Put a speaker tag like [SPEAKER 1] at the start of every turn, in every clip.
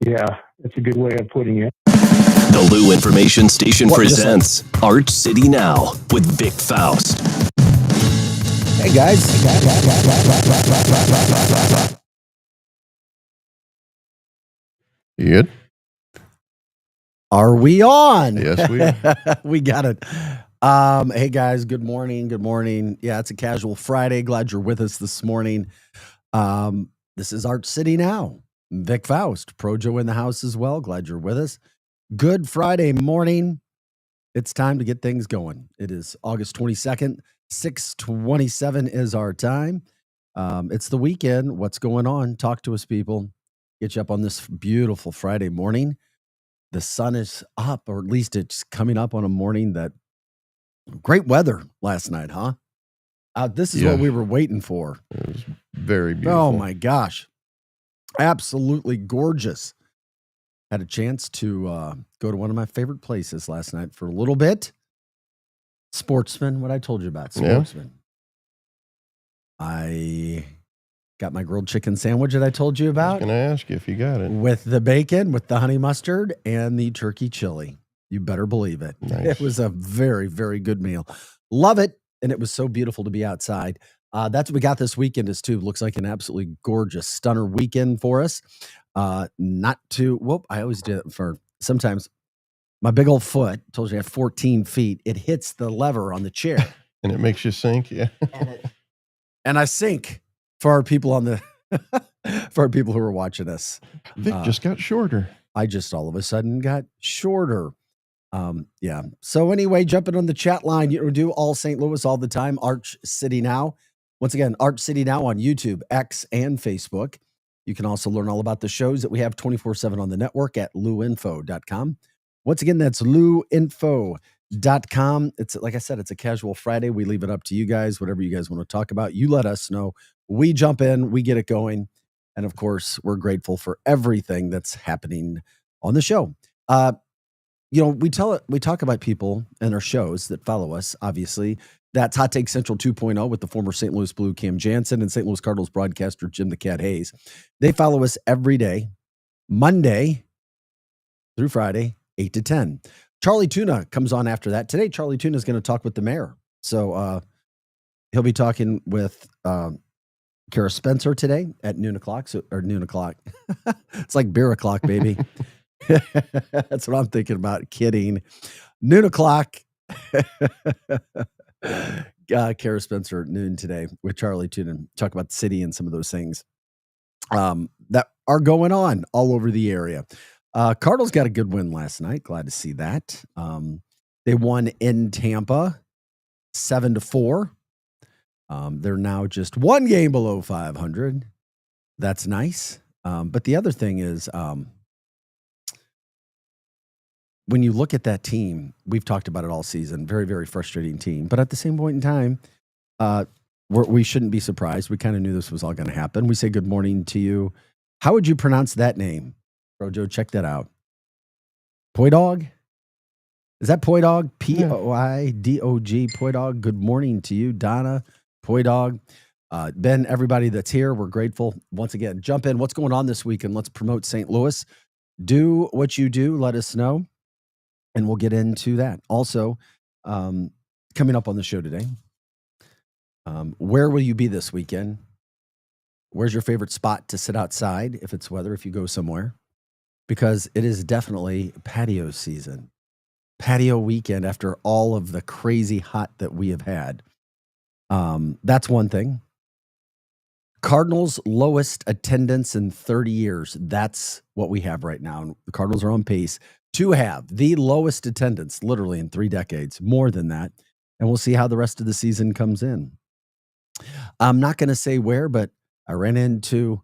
[SPEAKER 1] Yeah, that's a good way of putting it.
[SPEAKER 2] The Lou Information Station presents Arch City Now with Vic Faust.
[SPEAKER 3] Hey guys.
[SPEAKER 4] You good?
[SPEAKER 3] Are we on?
[SPEAKER 4] Yes, we are.
[SPEAKER 3] We got it. Hey guys, good morning. Good morning. Yeah, it's a casual Friday. Glad you're with us this morning. This is Arch City Now. Vic Faust, Projo in the house as well. Glad you're with us. Good Friday morning. It's time to get things going. It is August 22nd, 6:27 is our time. It's the weekend. What's going on? Talk to us, people. Get you up on this beautiful Friday morning. The sun is up, or at least it's coming up on a morning that great weather last night, huh? This is what we were waiting for.
[SPEAKER 4] It was very beautiful.
[SPEAKER 3] Oh my gosh. Absolutely gorgeous. Had a chance to go to one of my favorite places last night for a little bit. Sportsman, what I told you about, Sportsman. Yeah. I got my grilled chicken sandwich that I told you about.
[SPEAKER 4] I was going to ask you if you got it.
[SPEAKER 3] With the bacon, with the honey mustard, and the turkey chili. You better believe it.
[SPEAKER 4] Nice.
[SPEAKER 3] It was a very, very good meal. Love it. And it was so beautiful to be outside. That's what we got this weekend is too. Looks like an absolutely gorgeous, stunner weekend for us. Not too, I always do it for sometimes my big old foot, told you I have 14 feet. It hits the lever on the chair.
[SPEAKER 4] And it makes you sink, yeah.
[SPEAKER 3] and I sink for our people on the, for our people who are watching us.
[SPEAKER 4] Vic just got shorter.
[SPEAKER 3] I just all of a sudden got shorter. Yeah. So anyway, jumping on the chat line, you do all St. Louis all the time. Arch City Now. Once again, Arch City Now on YouTube, X, and Facebook. You can also learn all about the shows that we have 24/7 on the network at luinfo.com. Once again, that's luinfo.com. It's like I said, it's a casual Friday. We leave it up to you guys, whatever you guys want to talk about. You let us know. We jump in, we get it going. And of course, we're grateful for everything that's happening on the show. We talk about people in our shows that follow us, obviously. That's Hot Take Central 2.0 with the former St. Louis Blue Cam Jansen and St. Louis Cardinals broadcaster Jim the Cat Hayes. They follow us every day, Monday through Friday, 8 to 10. Charlie Tuna comes on after that. Today, Charlie Tuna is going to talk with the mayor. So he'll be talking with Kara Spencer today at noon o'clock. It's like beer o'clock, baby. That's what I'm thinking about. Kidding. Noon o'clock. Kara Spencer at noon today with Charlie Tuna. Talk about the city and some of those things that are going on all over the area. Cardinals got a good win last night. Glad to see that. They won in Tampa 7-4. They're now just one game below 500. That's nice. But the other thing is, when you look at that team, we've talked about it all season, very, very frustrating team. But at the same point in time, we shouldn't be surprised. We kind of knew this was all going to happen. We say good morning to you. How would you pronounce that name? Projo, check that out. Poidog? Is that Poidog? P-O-I-D-O-G, Poidog. Good morning to you, Donna, Poidog. Ben, everybody that's here, we're grateful. Once again, jump in. What's going on this weekend? Let's promote St. Louis. Do what you do. Let us know. And we'll get into that. Also, coming up on the show today, where will you be this weekend? Where's your favorite spot to sit outside if it's weather, if you go somewhere? Because it is definitely patio season. Patio weekend after all of the crazy hot that we have had. That's one thing. Cardinals lowest attendance in 30 years. That's what we have right now. And the Cardinals are on pace to have the lowest attendance literally in 3 decades, more than that. And we'll see how the rest of the season comes in. I'm not going to say where, but I ran into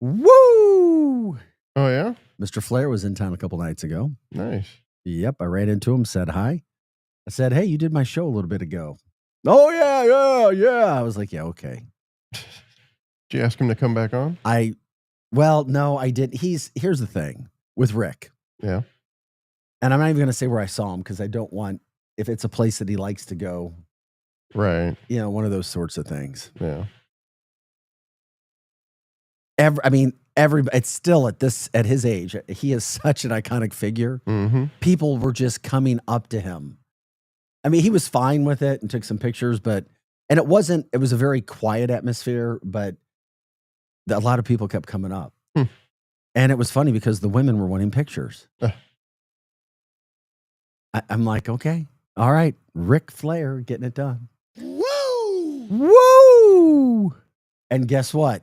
[SPEAKER 4] Oh, yeah?
[SPEAKER 3] Mr. Flair was in town a couple nights ago.
[SPEAKER 4] Nice.
[SPEAKER 3] Yep, I ran into him, said hi. I said, hey, you did my show a little bit ago. Oh, yeah. I was like, yeah, okay.
[SPEAKER 4] Did you ask him to come back on?
[SPEAKER 3] No, I didn't. Here's the thing with Rick.
[SPEAKER 4] Yeah.
[SPEAKER 3] And I'm not even going to say where I saw him because I don't want, if it's a place that he likes to go.
[SPEAKER 4] Right.
[SPEAKER 3] One of those sorts of things.
[SPEAKER 4] Yeah.
[SPEAKER 3] it's still at his age. He is such an iconic figure.
[SPEAKER 4] Mm-hmm.
[SPEAKER 3] People were just coming up to him. I mean, he was fine with it and took some pictures, and it was a very quiet atmosphere, but a lot of people kept coming up. And it was funny because the women were wanting pictures. I'm like, okay, all right, Ric Flair getting it done.
[SPEAKER 5] Woo!
[SPEAKER 3] Woo! And guess what?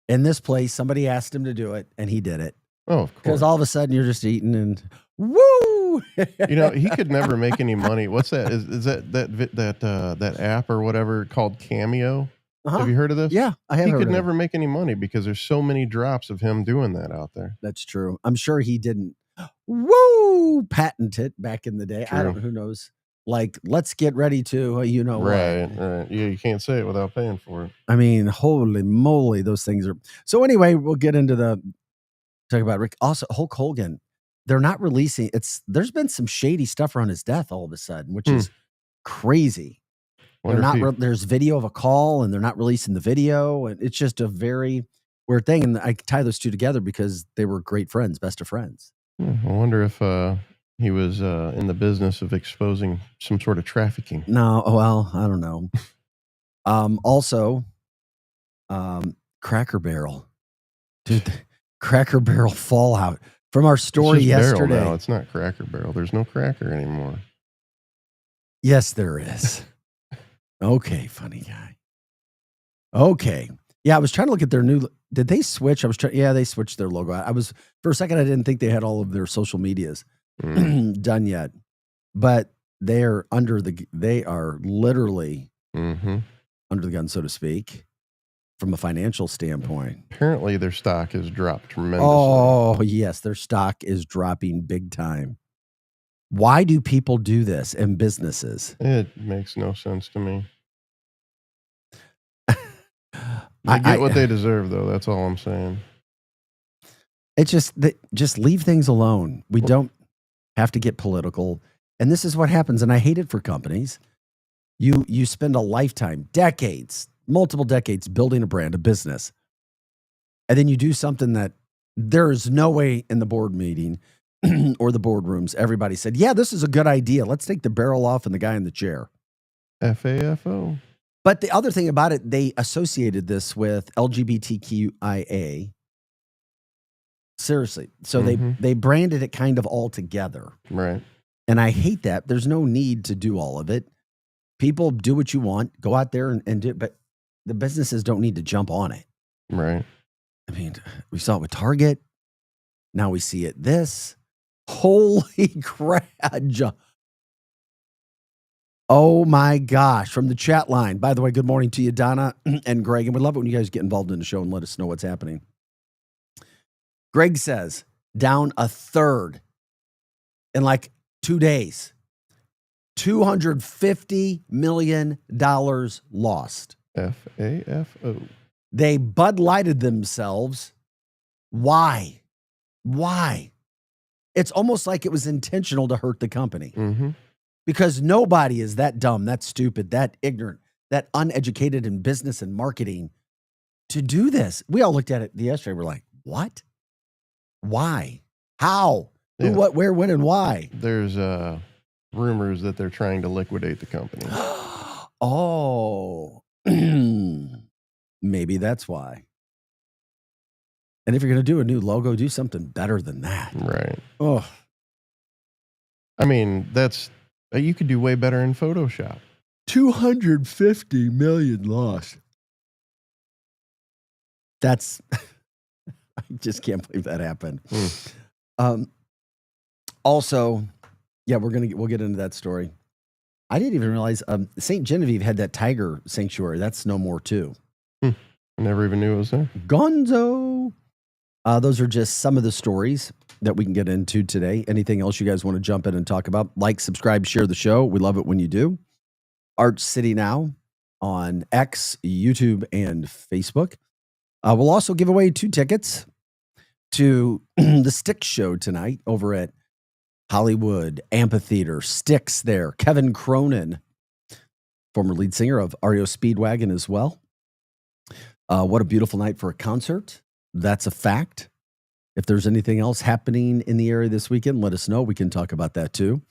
[SPEAKER 3] In this place, somebody asked him to do it, and he did it.
[SPEAKER 4] Oh, of course.
[SPEAKER 3] Because all of a sudden you're just eating and woo!
[SPEAKER 4] He could never make any money. What's that? Is that app or whatever called Cameo?
[SPEAKER 3] Uh-huh.
[SPEAKER 4] Have you heard of this?
[SPEAKER 3] Yeah, I have.
[SPEAKER 4] He
[SPEAKER 3] heard
[SPEAKER 4] could
[SPEAKER 3] of it.
[SPEAKER 4] never make any money because there's so many drops of him doing that out there.
[SPEAKER 3] That's true. I'm sure he didn't. Woo! Patent it back in the day. I
[SPEAKER 4] True.
[SPEAKER 3] don't. Who knows? Like, let's get ready to. What.
[SPEAKER 4] Right. Yeah, you can't say it without paying for it.
[SPEAKER 3] I mean, holy moly, those things are. So anyway, we'll get into talk about Rick. Also, Hulk Hogan. They're not releasing. There's been some shady stuff around his death all of a sudden, which is crazy.
[SPEAKER 4] Wonder if he-
[SPEAKER 3] There's video of a call, and they're not releasing the video, and it's just a very weird thing. And I tie those two together because they were great friends, best of friends.
[SPEAKER 4] I wonder if he was in the business of exposing some sort of trafficking.
[SPEAKER 3] No, well, I don't know. Also, Cracker Barrel, dude, Cracker Barrel fallout from our story
[SPEAKER 4] It's just
[SPEAKER 3] yesterday.
[SPEAKER 4] Barrel now. It's not Cracker Barrel. There's no cracker anymore.
[SPEAKER 3] Yes, there is. Okay, funny guy. Okay. Yeah, I was trying to look at their new. Did they switch? Yeah, they switched their logo. For a second, I didn't think they had all of their social medias done yet, but they are literally
[SPEAKER 4] Mm-hmm.
[SPEAKER 3] under the gun, so to speak, from a financial standpoint.
[SPEAKER 4] Apparently, their stock has dropped tremendously.
[SPEAKER 3] Oh, yes, their stock is dropping big time. Why do people do this in businesses?
[SPEAKER 4] It makes no sense to me. They get what they deserve, though. That's all I'm saying.
[SPEAKER 3] It's just leave things alone. We don't have to get political. And this is what happens. And I hate it for companies. You spend a lifetime, decades, multiple decades building a brand, a business. And then you do something that there is no way in the board meeting or the boardrooms, everybody said, yeah, this is a good idea. Let's take the barrel off and the guy in the chair.
[SPEAKER 4] FAFO.
[SPEAKER 3] But the other thing about it, they associated this with LGBTQIA. Seriously. So they branded it kind of all together.
[SPEAKER 4] Right.
[SPEAKER 3] And I hate that. There's no need to do all of it. People do what you want. Go out there and do it. But the businesses don't need to jump on it.
[SPEAKER 4] Right.
[SPEAKER 3] I mean, we saw it with Target. Now we see it this. Holy crap. Oh my gosh. From the chat line. By the way, good morning to you, Donna and Greg. And we love it when you guys get involved in the show and let us know what's happening. Greg says, down a third in like 2 days. $250 million lost.
[SPEAKER 4] FAFO.
[SPEAKER 3] They Bud Lighted themselves. Why? It's almost like it was intentional to hurt the company.
[SPEAKER 4] Mm-hmm.
[SPEAKER 3] Because nobody is that dumb, that stupid, that ignorant, that uneducated in business and marketing to do this. We all looked at it yesterday. We're like, what? Why? How?
[SPEAKER 4] Yeah.
[SPEAKER 3] Who, what, where, when, and why?
[SPEAKER 4] There's rumors that they're trying to liquidate the company.
[SPEAKER 3] Oh, maybe that's why. And if you're going to do a new logo, do something better than that.
[SPEAKER 4] Right.
[SPEAKER 3] Oh,
[SPEAKER 4] I mean, that's you could do way better in Photoshop.
[SPEAKER 3] 250 million lost. That's, I just can't believe that happened. Also, yeah, we'll get into that story. I didn't even realize St. Genevieve had that tiger sanctuary. That's no more too.
[SPEAKER 4] I never even knew it was there.
[SPEAKER 3] Gonzo. Those are just some of the stories that we can get into today. Anything else you guys want to jump in and talk about? Like, subscribe, share the show. We love it when you do. Arch City Now on X, YouTube, and Facebook. We'll also give away 2 tickets to the Styx show tonight over at Hollywood Amphitheater. Styx there. Kevin Cronin, former lead singer of REO Speedwagon as well. What a beautiful night for a concert. that's a fact. If there's anything else happening in the area this weekend, let us know. We can talk about that too.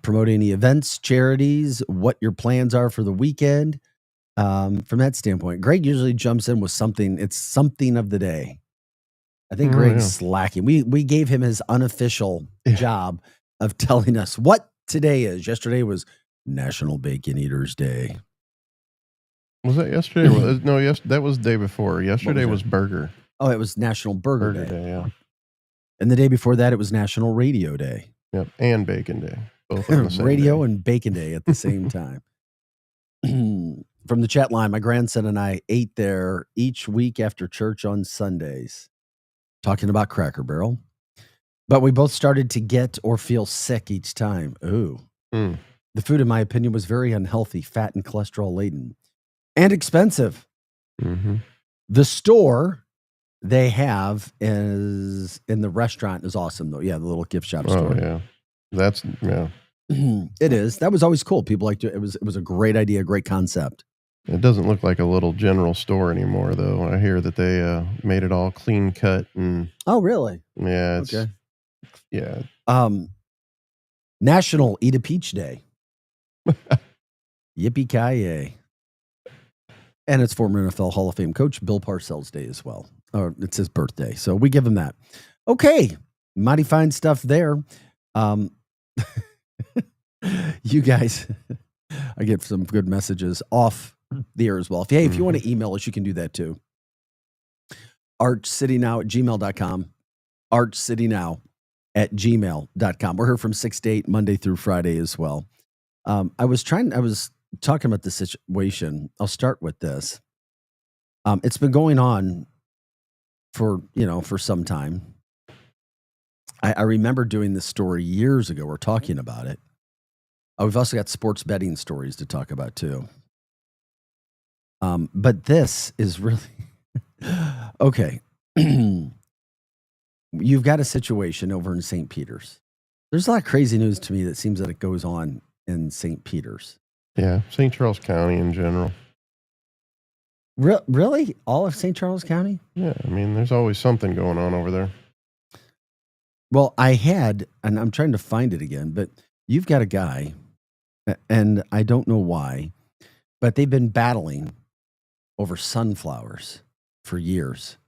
[SPEAKER 3] Promote any events, charities, what your plans are for the weekend. From that standpoint, Greg usually jumps in with something. It's something of the day. I think Greg's slacking. We gave him his unofficial job of telling us what today is. Yesterday was National Bacon Eaters Day.
[SPEAKER 4] Was that yesterday? No, yes, that was the day before. Yesterday was burger.
[SPEAKER 3] Oh, it was National Burger Day.
[SPEAKER 4] Yeah.
[SPEAKER 3] And the day before that, it was National Radio Day.
[SPEAKER 4] Yep, and Bacon Day. Both on the same
[SPEAKER 3] Radio
[SPEAKER 4] day.
[SPEAKER 3] and Bacon Day at the same time. From the chat line, my grandson and I ate there each week after church on Sundays, talking about Cracker Barrel. But we both started to get or feel sick each time. Ooh. The food, in my opinion, was very unhealthy, fat and cholesterol laden, and expensive.
[SPEAKER 4] Mm-hmm.
[SPEAKER 3] The store they have is in the restaurant is awesome, though. Yeah, the little gift shop store.
[SPEAKER 4] Oh, yeah. That's, yeah.
[SPEAKER 3] It is. That was always cool. People liked it. It was a great idea, great concept.
[SPEAKER 4] It doesn't look like a little general store anymore, though. I hear that they made it all clean cut and.
[SPEAKER 3] Oh, really?
[SPEAKER 4] Yeah. It's,
[SPEAKER 3] okay.
[SPEAKER 4] Yeah.
[SPEAKER 3] National Eat a Peach Day. Yippee-ki-yay. And it's former NFL Hall of Fame coach Bill Parcells' day as well. Or it's his birthday. So we give him that. Okay. Mighty fine stuff there. You guys, I get some good messages off the air as well. If you want to email us, you can do that too. archcitynow@gmail.com. archcitynow@gmail.com. We're here from 6 to 8, Monday through Friday as well. I was talking about the situation. I'll start with this. It's been going on for some time. I remember doing this story years ago. We're talking about it. We've also got sports betting stories to talk about too. But this is really okay. You've got a situation over in St. Peter's. There's a lot of crazy news to me that seems that it goes on in St. Peter's.
[SPEAKER 4] Yeah, St. Charles County in general.
[SPEAKER 3] Really? All of St. Charles County?
[SPEAKER 4] Yeah, I mean, there's always something going on over there.
[SPEAKER 3] Well, and I'm trying to find it again, but you've got a guy, and I don't know why, but they've been battling over sunflowers for years.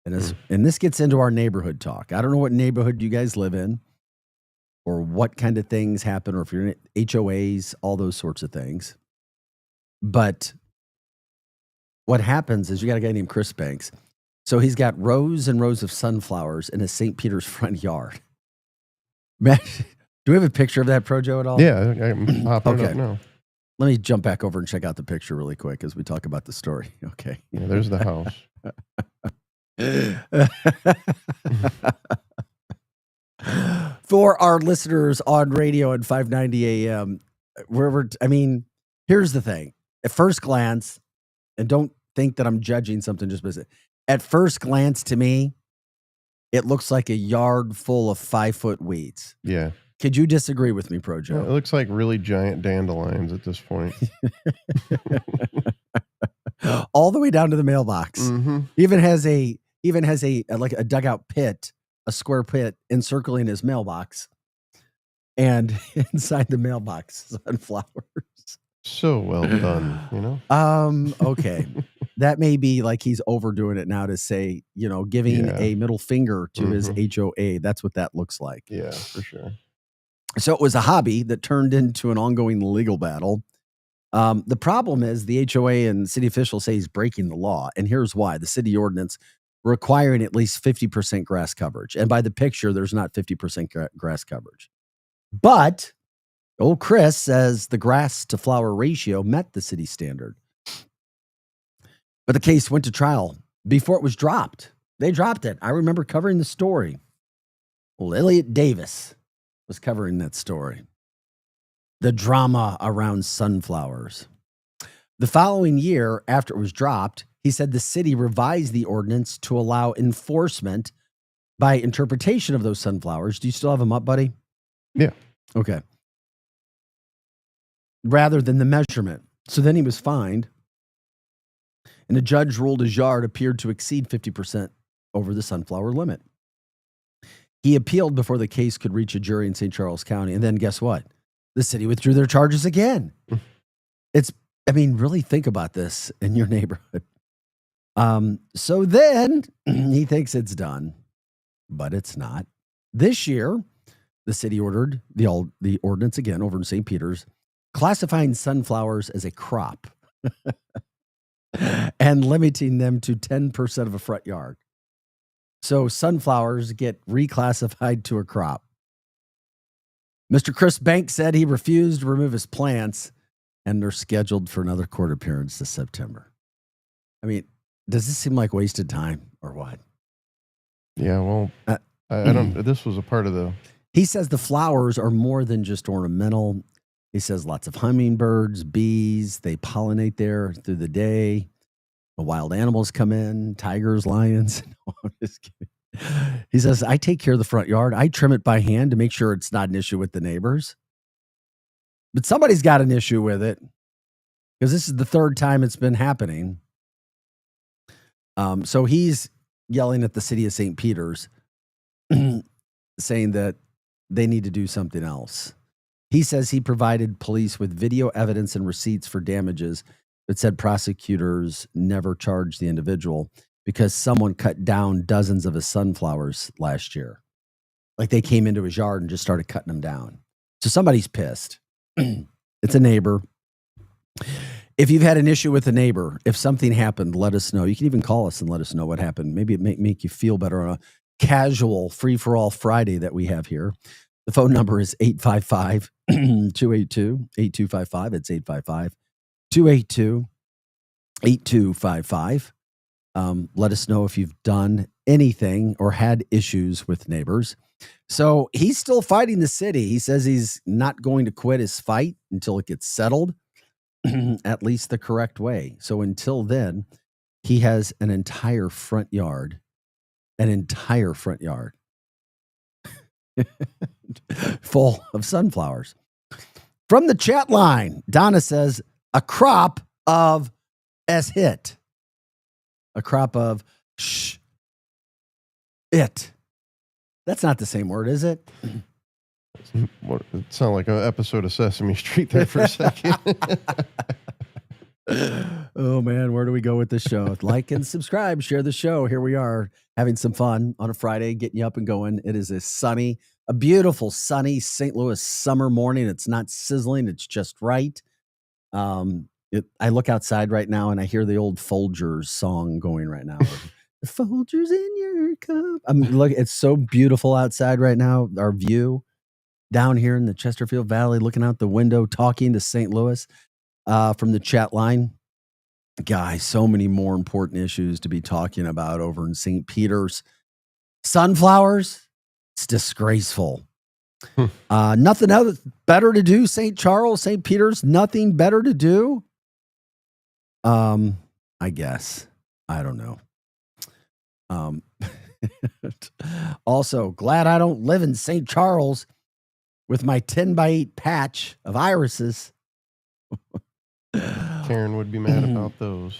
[SPEAKER 3] And this gets into our neighborhood talk. I don't know what neighborhood you guys live in or what kind of things happen, or if you're in HOAs, all those sorts of things. But what happens is you got a guy named Chris Banks. So he's got rows and rows of sunflowers in his St. Peter's front yard. Man, do we have a picture of that, Projo, at all?
[SPEAKER 4] Yeah, I'm popping it up now.
[SPEAKER 3] Let me jump back over and check out the picture really quick as we talk about the story. Okay.
[SPEAKER 4] Yeah, there's the house.
[SPEAKER 3] For our listeners on radio at 590 AM, here's the thing. At first glance, and don't think that I'm judging something just because at first glance to me, it looks like a yard full of 5-foot weeds.
[SPEAKER 4] Yeah.
[SPEAKER 3] Could you disagree with me, Projo?
[SPEAKER 4] Well, it looks like really giant dandelions at this point.
[SPEAKER 3] All the way down to the mailbox.
[SPEAKER 4] Mm-hmm.
[SPEAKER 3] Even has a like a dugout pit, a square pit encircling his mailbox, and inside the mailbox, sunflowers.
[SPEAKER 4] So well done, you know.
[SPEAKER 3] Okay, that may be like he's overdoing it now to say, giving a middle finger to his HOA. That's what that looks like.
[SPEAKER 4] Yeah, for sure.
[SPEAKER 3] So it was a hobby that turned into an ongoing legal battle. The problem is the HOA and city officials say he's breaking the law. And here's why. The city ordinance requiring at least 50% grass coverage. And by the picture, there's not 50% grass coverage. But old Chris says the grass to flower ratio met the city standard. But the case went to trial before it was dropped. They dropped it. I remember covering the story. Well, Elliot Davis was covering that story. The drama around sunflowers. The following year, after it was dropped, he said the city revised the ordinance to allow enforcement by interpretation of those sunflowers. Do you still have them up, buddy?
[SPEAKER 4] Yeah.
[SPEAKER 3] Okay. Rather than the measurement. So then he was fined, and a judge ruled his yard appeared to exceed 50% over the sunflower limit. He appealed before the case could reach a jury in St. Charles County. And then guess what? The city withdrew their charges again. Really think about this in your neighborhood. So then he thinks it's done, but it's not. This year, the city ordered the ordinance again over in St. Peter's, classifying sunflowers as a crop and limiting them to 10% of a front yard. So sunflowers get reclassified to a crop. Mr. Chris Banks said he refused to remove his plants, and they're scheduled for another court appearance this September. Does this seem like wasted time or what?
[SPEAKER 4] Yeah, well, I don't. This was a part of the.
[SPEAKER 3] He says the flowers are more than just ornamental. He says lots of hummingbirds, bees, they pollinate there through the day. The wild animals come in, tigers, lions. No, I'm just kidding. He says, I take care of the front yard. I trim it by hand to make sure it's not an issue with the neighbors. But somebody's got an issue with it because this is the third time it's been happening. So he's yelling at the city of St. Peter's, saying that they need to do something else. He says he provided police with video evidence and receipts for damages, but said prosecutors never charged the individual because someone cut down dozens of his sunflowers last year. Like they came into his yard and just started cutting them down. So somebody's pissed. It's a neighbor. If you've had an issue with a neighbor, if something happened, let us know. You can even call us and let us know what happened. Maybe it make you feel better on a casual free-for-all Friday that we have here. The phone number is 855-282-8255. It's 855-282-8255. Let us know if you've done anything or had issues with neighbors. So he's still fighting the city. He says he's not going to quit his fight until it gets settled, at least the correct way. So until then, he has an entire front yard full of sunflowers. From the chat line, Donna says, a crop of it. A crop of it. That's not the same word, is it?
[SPEAKER 4] It sounded like an episode of Sesame Street there for a second.
[SPEAKER 3] Oh, man, where do we go with this show? Like and subscribe, share the show. Here we are having some fun on a Friday, getting you up and going. It is a beautiful sunny St. Louis summer morning. It's not sizzling. It's just right. I look outside right now and I hear the old Folgers song going right now. The Folgers in your cup. Look, it's so beautiful outside right now. Our view down here in the Chesterfield Valley, looking out the window, talking to St. Louis from the chat line. Guys, so many more important issues to be talking about over in St. Peter's. Sunflowers, it's disgraceful. Nothing else better to do. St. Charles, St. Peter's, nothing better to do. I guess. I don't know. Also, glad I don't live in St. Charles with my 10x8 patch of irises.
[SPEAKER 4] Karen would be mad about those.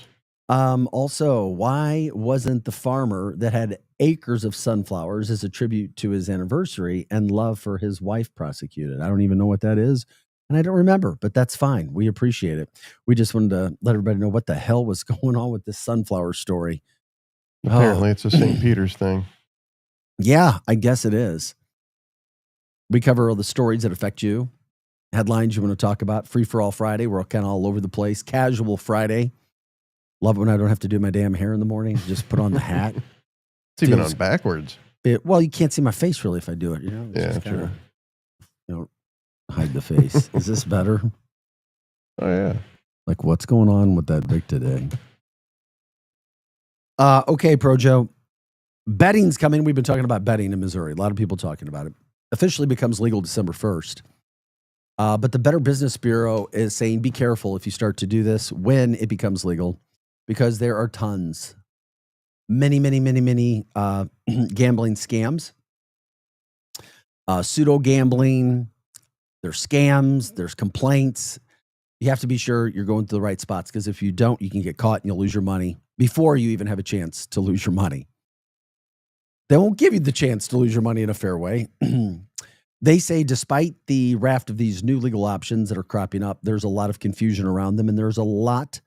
[SPEAKER 3] Also, why wasn't the farmer that had acres of sunflowers as a tribute to his anniversary and love for his wife prosecuted? I don't even know what that is, and I don't remember, but that's fine. We appreciate it. We just wanted to let everybody know what the hell was going on with this sunflower story.
[SPEAKER 4] Apparently, it's a St. Peter's thing.
[SPEAKER 3] Yeah, I guess it is. We cover all the stories that affect you, headlines you want to talk about. Free for all Friday. We're kind of all over the place. Casual Friday. Love it when I don't have to do my damn hair in the morning. Just put on the hat.
[SPEAKER 4] It's even on backwards.
[SPEAKER 3] Well, you can't see my face really if I do it. You know,
[SPEAKER 4] yeah, true.
[SPEAKER 3] Hide the face. Is this better?
[SPEAKER 4] Oh yeah.
[SPEAKER 3] Like what's going on with that Vic today? Okay, Projo. Betting's coming. We've been talking about betting in Missouri. A lot of people talking about it. Officially becomes legal December 1st. But the Better Business Bureau is saying be careful if you start to do this when it becomes legal, because there are tons, many gambling scams, pseudo gambling. There's scams. There's complaints. You have to be sure you're going to the right spots, because if you don't, you can get caught and you'll lose your money before you even have a chance to lose your money. They won't give you the chance to lose your money in a fair way. They say despite the raft of these new legal options that are cropping up, there's a lot of confusion around them, and there's a lot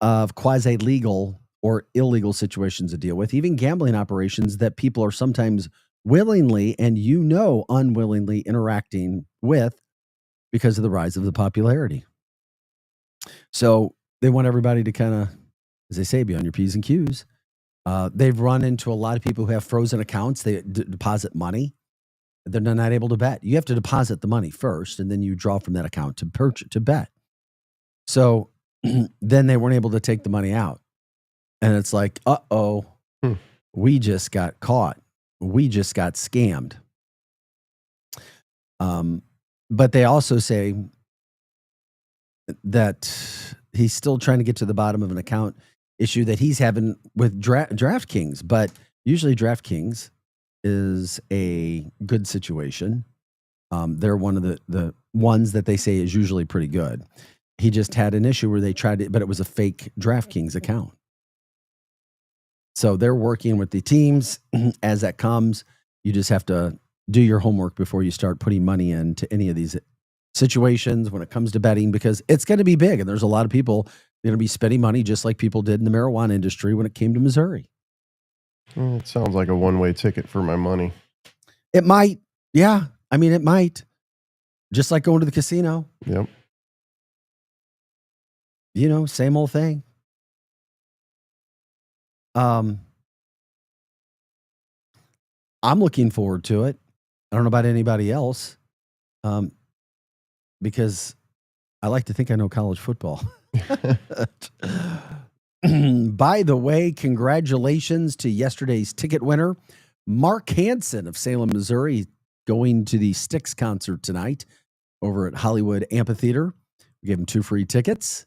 [SPEAKER 3] of quasi-legal or illegal situations to deal with, even gambling operations that people are sometimes willingly and unwillingly interacting with because of the rise of the popularity. So they want everybody to kind of, as they say, be on your P's and Q's. They've run into a lot of people who have frozen accounts. They deposit money. They're not able to bet. You have to deposit the money first, and then you draw from that account to bet. So then they weren't able to take the money out. And it's like, we just got caught. We just got scammed. But they also say that he's still trying to get to the bottom of an account issue that he's having with DraftKings. But usually DraftKings is a good situation. They're one of the ones that they say is usually pretty good. He just had an issue where they tried it, but it was a fake DraftKings account. So they're working with the teams as that comes. You just have to do your homework before you start putting money into any of these situations when it comes to betting, because it's going to be big. And there's a lot of people going to be spending money just like people did in the marijuana industry when it came to Missouri.
[SPEAKER 4] It sounds like a one-way ticket for my money.
[SPEAKER 3] It might. Yeah. I mean, it might. Just like going to the casino.
[SPEAKER 4] Yep.
[SPEAKER 3] Same old thing. I'm looking forward to it. I don't know about anybody else, because I like to think I know college football. By the way, congratulations to yesterday's ticket winner, Mark Hansen of Salem, Missouri, going to the Styx concert tonight over at Hollywood Amphitheater. We gave him 2 free tickets,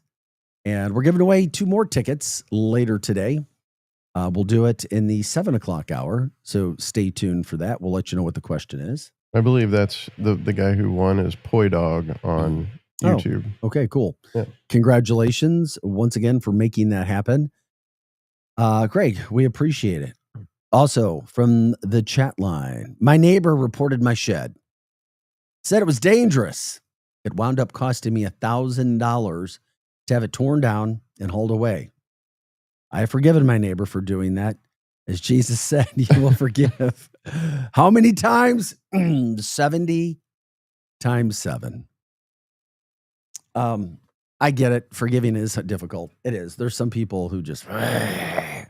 [SPEAKER 3] and we're giving away 2 more tickets later today. We'll do it in the 7:00 hour, so stay tuned for that. We'll let you know what the question is.
[SPEAKER 4] I believe that's the guy who won is Poi Dog on YouTube.
[SPEAKER 3] Okay, cool.
[SPEAKER 4] Yeah.
[SPEAKER 3] Congratulations once again for making that happen. Greg, we appreciate it. Also, from the chat line, my neighbor reported my shed. Said it was dangerous. It wound up costing me $1,000 to have it torn down and hauled away. I have forgiven my neighbor for doing that. As Jesus said, you will forgive. How many times? 70 times 7. I get it. Forgiving is difficult. It is. There's some people who just... I'm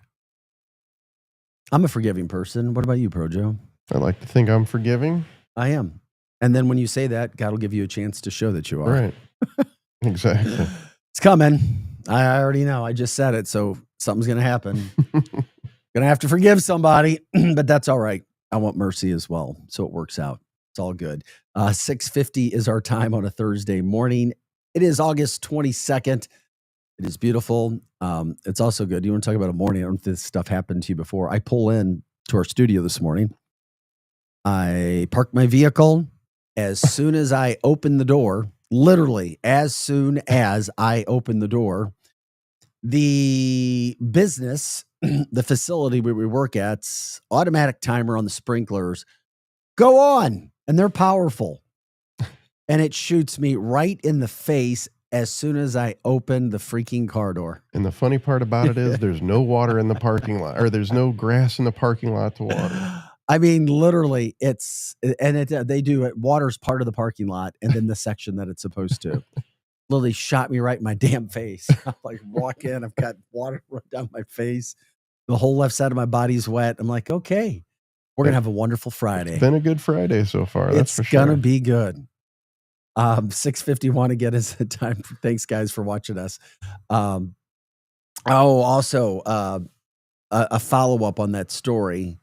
[SPEAKER 3] a forgiving person. What about you, Projo?
[SPEAKER 4] I like to think I'm forgiving.
[SPEAKER 3] I am. And then when you say that, God will give you a chance to show that you are.
[SPEAKER 4] Right. Exactly.
[SPEAKER 3] It's coming. I already know. I just said it, so something's going to happen. Going to have to forgive somebody, but that's all right. I want mercy as well, so it works out. It's all good. 6:50 is our time on a Thursday morning. It is August 22nd. It is beautiful. It's also good. You want to talk about a morning? I don't know if this stuff happened to you before. I pull in to our studio this morning. I park my vehicle. As soon as I open the door, literally as soon as I open the door, the business, the facility where we work at's automatic timer on the sprinklers go on, and they're powerful. And it shoots me right in the face as soon as I open the freaking car door.
[SPEAKER 4] And the funny part about it is there's no water in the parking lot, or there's no grass in the parking lot to water.
[SPEAKER 3] I mean, literally, they do it. Water's part of the parking lot, and then the section that it's supposed to. Literally shot me right in my damn face. I'm like, walk in, I've got water right down my face. The whole left side of my body's wet. I'm like, okay, we're gonna have a wonderful Friday.
[SPEAKER 4] It's been a good Friday so far. That's for sure.
[SPEAKER 3] It's gonna be good. 6:51 again is the time. Thanks, guys, for watching us. Also, a follow-up on that story.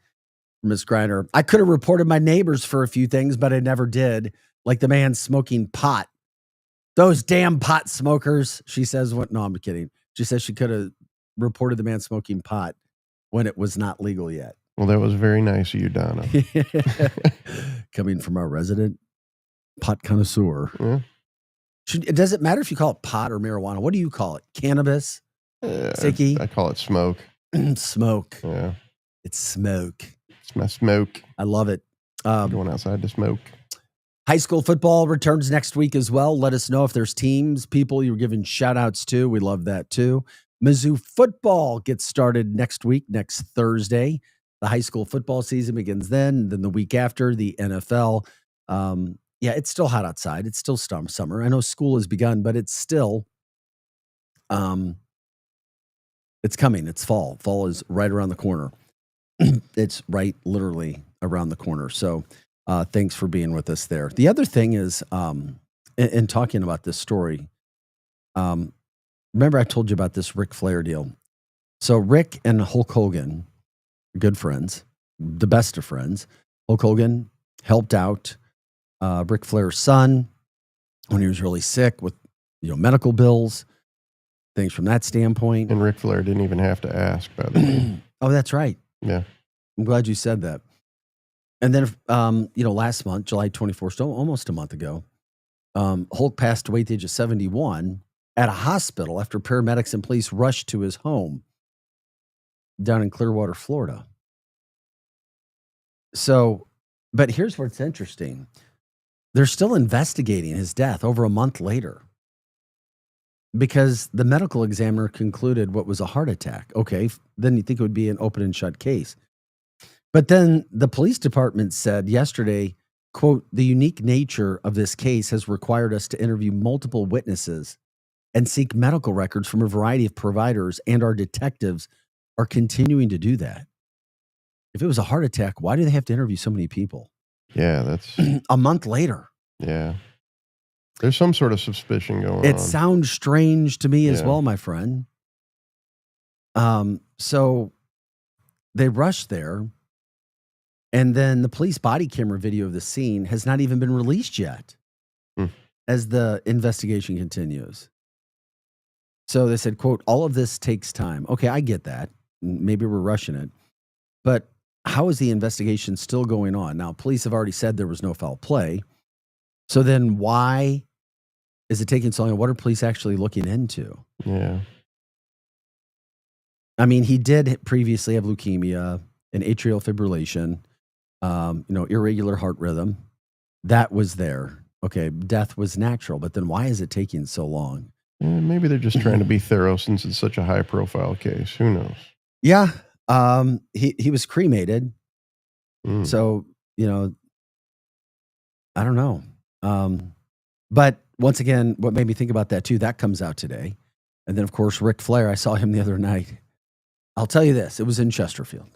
[SPEAKER 3] Ms. Griner, I could have reported my neighbors for a few things, but I never did. Like the man smoking pot. Those damn pot smokers. She says, "What? No, I'm kidding." She says she could have reported the man smoking pot when it was not legal yet.
[SPEAKER 4] Well, that was very nice of you, Donna.
[SPEAKER 3] Coming from our resident pot connoisseur.
[SPEAKER 4] Yeah.
[SPEAKER 3] Does it matter if you call it pot or marijuana? What do you call it? Cannabis? Sticky?
[SPEAKER 4] I call it smoke.
[SPEAKER 3] Smoke.
[SPEAKER 4] Yeah.
[SPEAKER 3] It's smoke.
[SPEAKER 4] It's my smoke.
[SPEAKER 3] I love it.
[SPEAKER 4] Going outside to smoke.
[SPEAKER 3] High school football returns next week as well. Let us know if there's teams, people you're giving shout outs to. We love that too. Mizzou football gets started next week, next Thursday. The high school football season begins then. Then the week after, the NFL. Yeah, it's still hot outside. It's still summer. I know school has begun, but it's still, it's coming. It's fall. Fall is right around the corner. It's right literally around the corner. So thanks for being with us there. The other thing is, in talking about this story, remember I told you about this Ric Flair deal. So Rick and Hulk Hogan, good friends, the best of friends. Hulk Hogan helped out Ric Flair's son when he was really sick with medical bills, things from that standpoint.
[SPEAKER 4] And Ric Flair didn't even have to ask, by the way.
[SPEAKER 3] Oh, that's right.
[SPEAKER 4] Yeah.
[SPEAKER 3] I'm glad you said that. And then, last month, July 24th, so almost a month ago, Hulk passed away at the age of 71 at a hospital after paramedics and police rushed to his home down in Clearwater, Florida. So, but here's what's interesting. They're still investigating his death over a month later because the medical examiner concluded what was a heart attack. Okay, then you think it would be an open and shut case. But then the police department said yesterday, quote, "The unique nature of this case has required us to interview multiple witnesses and seek medical records from a variety of providers, and our detectives are continuing to do that." If it was a heart attack, why do they have to interview so many people?
[SPEAKER 4] Yeah, that's
[SPEAKER 3] A month later.
[SPEAKER 4] yeah. There's some sort of suspicion going on.
[SPEAKER 3] It sounds strange to me as
[SPEAKER 4] Yeah.
[SPEAKER 3] well, my friend. So they rushed there, and then the police body camera video of the scene has not even been released yet as the investigation continues. So they said, quote, "All of this takes time." Okay, I get that. Maybe we're rushing it. But how is the investigation still going on? Now, police have already said there was no foul play. So then why is it taking so long? What are police actually looking into?
[SPEAKER 4] Yeah.
[SPEAKER 3] I mean, he did previously have leukemia and atrial fibrillation, irregular heart rhythm. That was there. Okay, death was natural, but then why is it taking so long?
[SPEAKER 4] Maybe they're just trying to be thorough since it's such a high profile case. Who knows?
[SPEAKER 3] Yeah, he was cremated,
[SPEAKER 4] Mm.
[SPEAKER 3] so I don't know. But once again, what made me think about that too? That comes out today, and then of course Ric Flair. I saw him the other night. I'll tell you this: it was in Chesterfield.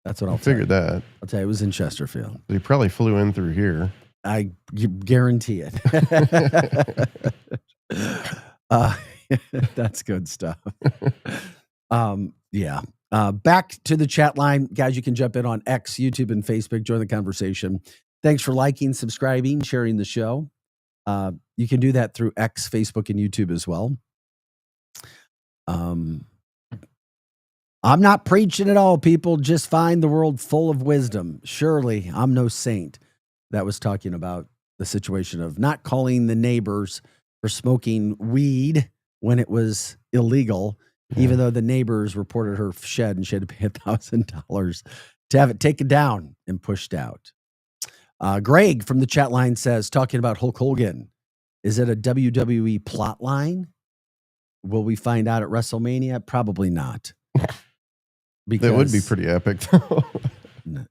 [SPEAKER 3] That's what
[SPEAKER 4] I
[SPEAKER 3] I'll tell you.
[SPEAKER 4] figured that.
[SPEAKER 3] I'll tell you, it was in Chesterfield.
[SPEAKER 4] He probably flew in through here.
[SPEAKER 3] I guarantee it. That's good stuff. Yeah. Back to the chat line. Guys, you can jump in on X, YouTube, and Facebook. Join the conversation. Thanks for liking, subscribing, sharing the show. You can do that through X, Facebook, and YouTube as well. I'm not preaching at all, people. Just find the world full of wisdom. Surely, I'm no saint. That was talking about the situation of not calling the neighbors for smoking weed when it was illegal, even though the neighbors reported her shed and she had to pay $1,000 to have it taken down and pushed out. Greg from the chat line says, talking about Hulk Hogan, is it a WWE plot line? Will we find out at WrestleMania? Probably not.
[SPEAKER 4] That would be pretty epic, though.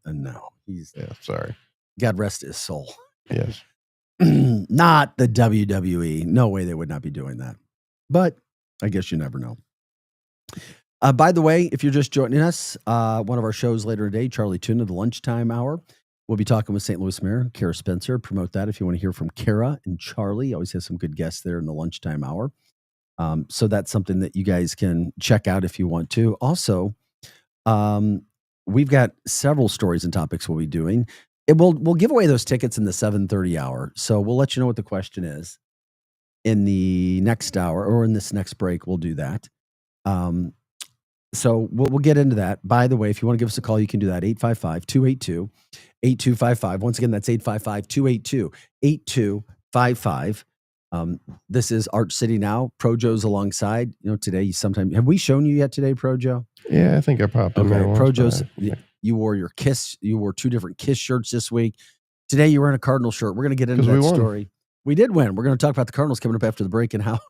[SPEAKER 3] No, he's
[SPEAKER 4] sorry.
[SPEAKER 3] God rest his soul.
[SPEAKER 4] Yes.
[SPEAKER 3] Not the WWE. No way they would not be doing that. But I guess you never know. By the way, if you're just joining us, one of our shows later today, Charlie Tuna, the lunchtime hour, we'll be talking with St. Louis Mayor Kara Spencer. Promote that if you want to hear from Kara and Charlie. Always have some good guests there in the lunchtime hour. So that's something that you guys can check out if you want to. Also, we've got several stories and topics we'll be doing. We'll give away those tickets in the 7:30 hour. So we'll let you know what the question is in the next hour or in this next break. We'll do that. So we'll get into that. By the way, if you want to give us a call, you can do that. 855-282-8255. Once again, that's 855-282-8255. This is Art City Now. Projo's alongside. Today, have we shown you yet today, Projo?
[SPEAKER 4] Yeah, I think I popped in there
[SPEAKER 3] Okay,
[SPEAKER 4] once,
[SPEAKER 3] Projo's.
[SPEAKER 4] but
[SPEAKER 3] You wore you wore 2 different KISS shirts this week. Today you were in a Cardinal shirt. We're going to get into
[SPEAKER 4] 'Cause we
[SPEAKER 3] that
[SPEAKER 4] won.
[SPEAKER 3] story. We did win. We're going to talk about the Cardinals coming up after the break and how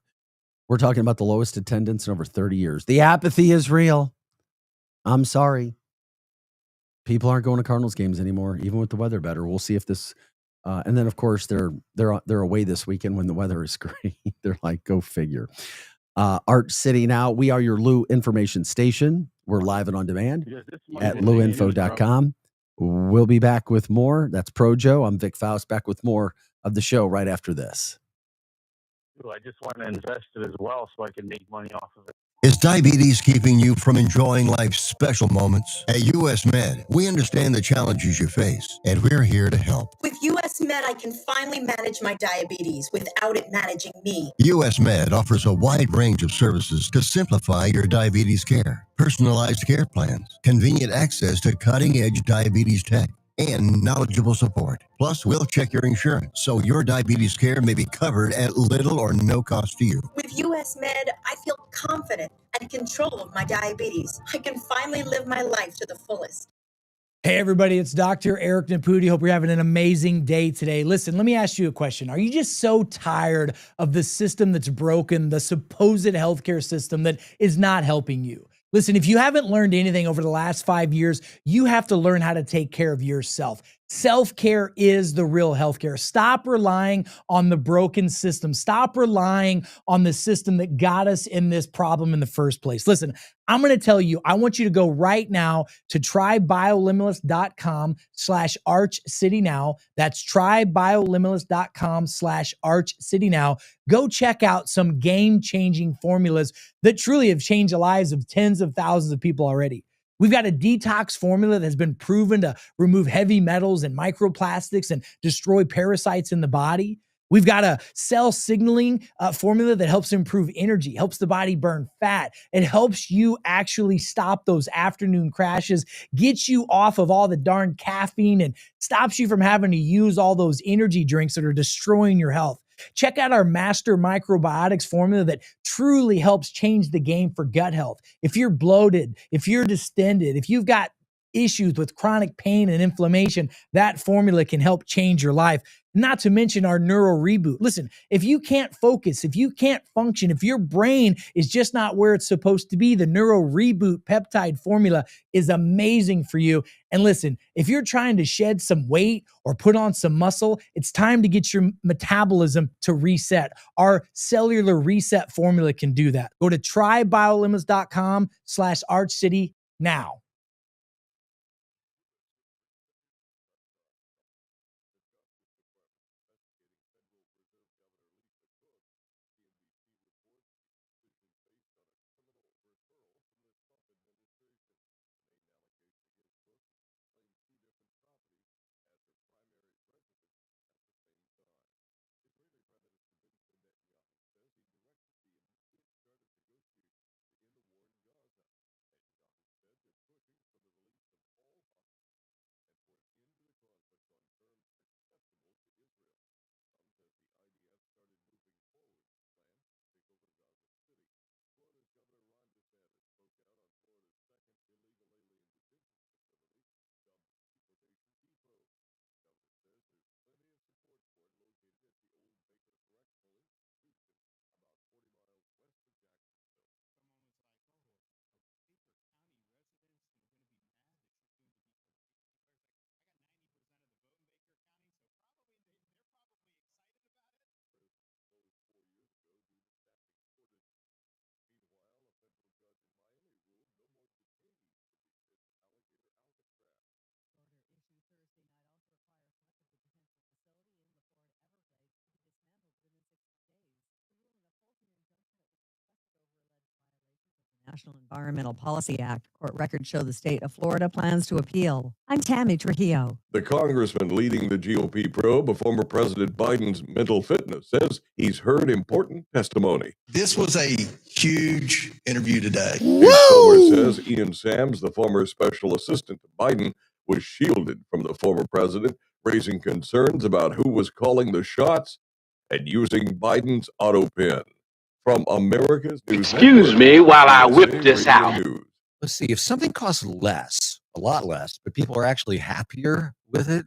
[SPEAKER 3] we're talking about the lowest attendance in over 30 years. The apathy is real. I'm sorry. People aren't going to Cardinals games anymore, even with the weather better. We'll see if this and then of course they're away this weekend when the weather is great. They're like, go figure. Arch City Now. We are your Lou information station. We're live and on demand at louinfo.com. We'll be back with more. That's Pro Joe. I'm Vic Faust, back with more of the show right after this.
[SPEAKER 1] I just want to invest it as well so I can make money off of it.
[SPEAKER 5] Is diabetes keeping you from enjoying life's special moments? At US Med, we understand the challenges you face, and we're here to help.
[SPEAKER 6] With US Med, I can finally manage my diabetes without it managing me.
[SPEAKER 5] US Med offers a wide range of services to simplify your diabetes care. Personalized care plans, convenient access to cutting-edge diabetes tech, and knowledgeable support. Plus, we'll check your insurance so your diabetes care may be covered at little or no cost to you.
[SPEAKER 6] With US Med, I feel confident and control of my diabetes. I can finally live my life to the fullest.
[SPEAKER 7] Hey everybody, it's Dr. Eric Naputi. Hope you're having an amazing day today. Listen, let me ask you a question. Are you just so tired of the system that's broken, the supposed healthcare system that is not helping you? Listen, if you haven't learned anything over the last 5 years, you have to learn how to take care of yourself. Self-care is the real healthcare. Stop relying on the broken system. Stop relying on the system that got us in this problem in the first place. Listen, I'm going to tell you, I want you to go right now to trybiolimitless.com/ArchCityNow. That's trybiolimitless.com/ArchCityNow. Go check out some game-changing formulas that truly have changed the lives of tens of thousands of people already. We've got a detox formula that has been proven to remove heavy metals and microplastics and destroy parasites in the body. We've got a cell signaling formula that helps improve energy, helps the body burn fat. It helps you actually stop those afternoon crashes, gets you off of all the darn caffeine, and stops you from having to use all those energy drinks that are destroying your health. Check out our Master Microbiotics formula that truly helps change the game for gut health. If you're bloated, if you're distended, if you've got issues with chronic pain and inflammation, that formula can help change your life. Not to mention our Neuro Reboot. Listen, if you can't focus, if you can't function, if your brain is just not where it's supposed to be, the Neuro Reboot peptide formula is amazing for you. And listen, if you're trying to shed some weight or put on some muscle, it's time to get your metabolism to reset. Our cellular reset formula can do that. Go to trybiolimitless.com/ArchCity now.
[SPEAKER 8] National Environmental Policy Act. Court records show the state of Florida plans to appeal. I'm Tammy Trujillo.
[SPEAKER 9] The congressman leading the GOP probe of former President Biden's mental fitness says he's heard important testimony.
[SPEAKER 10] This was a huge interview today.
[SPEAKER 9] His source says Ian Sams, the former special assistant to Biden, was shielded from the former president, raising concerns about who was calling the shots and using Biden's auto pen. From America's News
[SPEAKER 11] Excuse
[SPEAKER 9] Network,
[SPEAKER 11] me while I
[SPEAKER 9] USA
[SPEAKER 11] whip this
[SPEAKER 9] Radio
[SPEAKER 11] out.
[SPEAKER 9] News.
[SPEAKER 10] Let's see, if something costs less,
[SPEAKER 11] a lot less, but people are actually happier with it.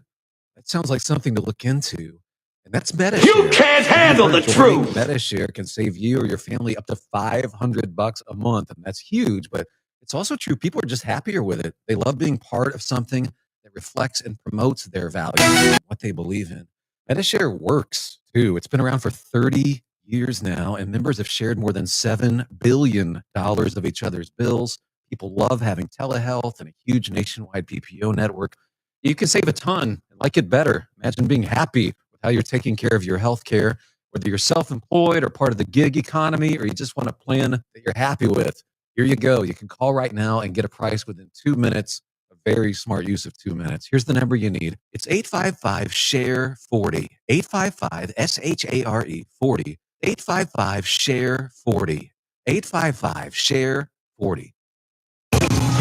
[SPEAKER 11] That sounds like something to look into. And that's MetaShare.
[SPEAKER 2] You can't handle the truth.
[SPEAKER 11] MetaShare can save you or your family up to $500 a month. And that's huge, but it's also true. People are just happier with it. They love being part of something that reflects and promotes their values and what they believe in. MetaShare works too. It's been around for 30 years now, and members have shared more than $7 billion of each other's bills. People love having telehealth and a huge nationwide PPO network. You can save a ton and like it better. Imagine being happy how you're taking care of your health care, whether you're self-employed or part of the gig economy, or you just want a plan that you're happy with. Here you go. You can call right now and get a price within 2 minutes. A very smart use of 2 minutes. Here's the number you need. It's 855-SHARE-40. 855-SHARE 40. 855-SHARE-40. 855-SHARE-40.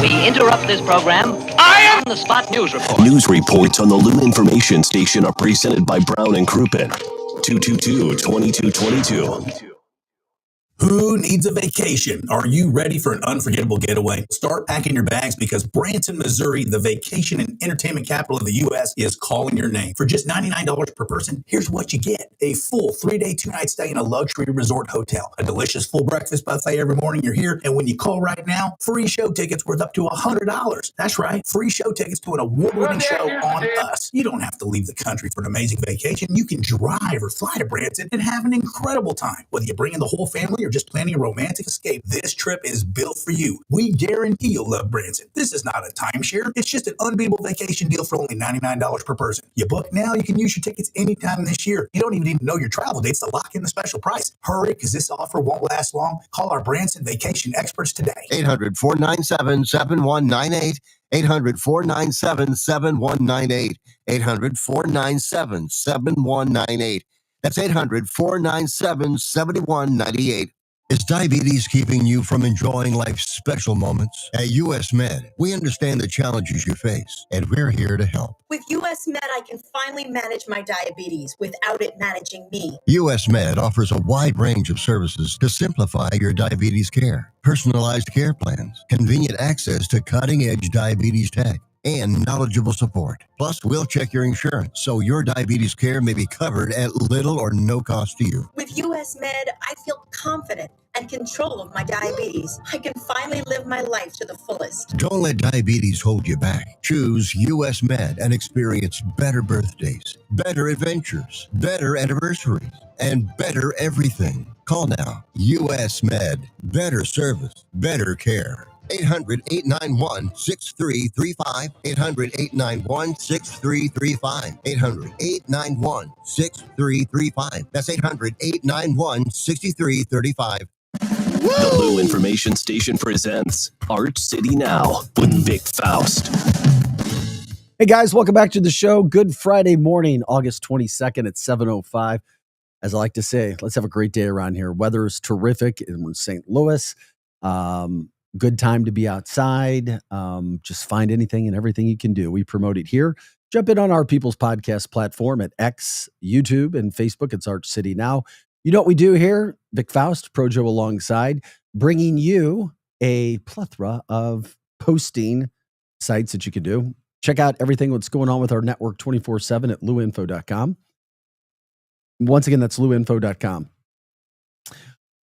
[SPEAKER 12] We interrupt this program. I am the Spot News Report.
[SPEAKER 2] News reports on the Lou Information Station are presented by Brown and Crouppen. 222-2222.
[SPEAKER 13] Who needs a vacation? Are you ready for an unforgettable getaway? Start packing your bags because Branson, Missouri, the vacation and entertainment capital of the U.S., is calling your name. For just $99 per person, here's what you get. A full 3-day, 2-night stay in a luxury resort hotel. A delicious full breakfast buffet every morning you're here. And when you call right now, free show tickets worth up to $100. That's right. Free show tickets to an award-winning show on us. You don't have to leave the country for an amazing vacation. You can drive or fly to Branson and have an incredible time. Whether you bring in the whole family or just planning a romantic escape, this trip is built for you. We guarantee you'll love Branson. This is not a timeshare. It's just an unbeatable vacation deal for only $99 per person. You book now, you can use your tickets anytime this year. You don't even need to know your travel dates to lock in the special price. Hurry, because this offer won't last long. Call our Branson vacation experts today.
[SPEAKER 5] 800-497-7198. 800-497-7198. 800-497-7198. That's 800-497-7198. Is diabetes keeping you from enjoying life's special moments? At US Med, we understand the challenges you face, and we're here to help.
[SPEAKER 6] With US Med, I can finally manage my diabetes without it managing me.
[SPEAKER 5] US Med offers a wide range of services to simplify your diabetes care. Personalized care plans, convenient access to cutting-edge diabetes tech, and knowledgeable support. Plus, we'll check your insurance so your diabetes care may be covered at little or no cost to you.
[SPEAKER 6] With US Med, I feel confident and control of my diabetes. I can finally live my life to the fullest.
[SPEAKER 5] Don't let diabetes hold you back. Choose US Med and experience better birthdays, better adventures, better anniversaries, and better everything. Call now. US Med. Better service, better care. 800-891-6335. 800-891-6335. 800-891-6335. That's 800-891-6335.
[SPEAKER 2] The Lou Information Station presents Arch City Now with Vic Faust.
[SPEAKER 3] Hey guys, welcome back to the show. Good Friday morning, August 22nd at 7:05. As I like to say, let's have a great day around here. Weather is terrific in St. Louis. Good time to be outside. Just find anything and everything you can do. We promote it here. Jump in on our People's Podcast platform at X, YouTube, and Facebook. It's Arch City Now. You know what we do here? Vic Faust, Pro Joe alongside, bringing you a plethora of posting sites that you can do. Check out everything that's going on with our network 24/7 at luinfo.com. Once again, that's luinfo.com.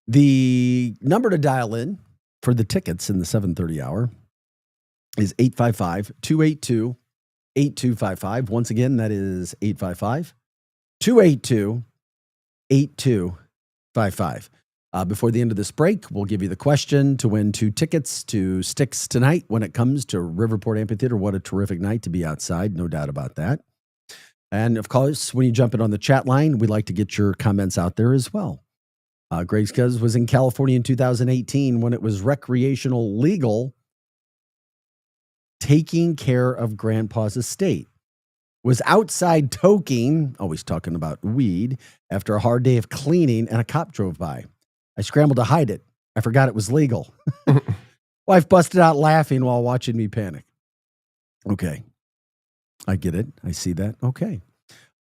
[SPEAKER 3] The number to dial in for the tickets in the 7:30 hour is 855-282-8255. Once again, that is 855-282-8255. Before the end of this break, we'll give you the question to win 2 tickets to Styx tonight when it comes to Riverport Amphitheater. What a terrific night to be outside, no doubt about that. And of course, when you jump in on the chat line, we'd like to get your comments out there as well. Greg's Cuz was in California in 2018 when it was recreational legal, taking care of grandpa's estate. Was outside toking, always talking about weed, after a hard day of cleaning, and a cop drove by. I scrambled to hide it. I forgot it was legal. Wife busted out laughing while watching me panic. Okay. I get it. I see that. Okay.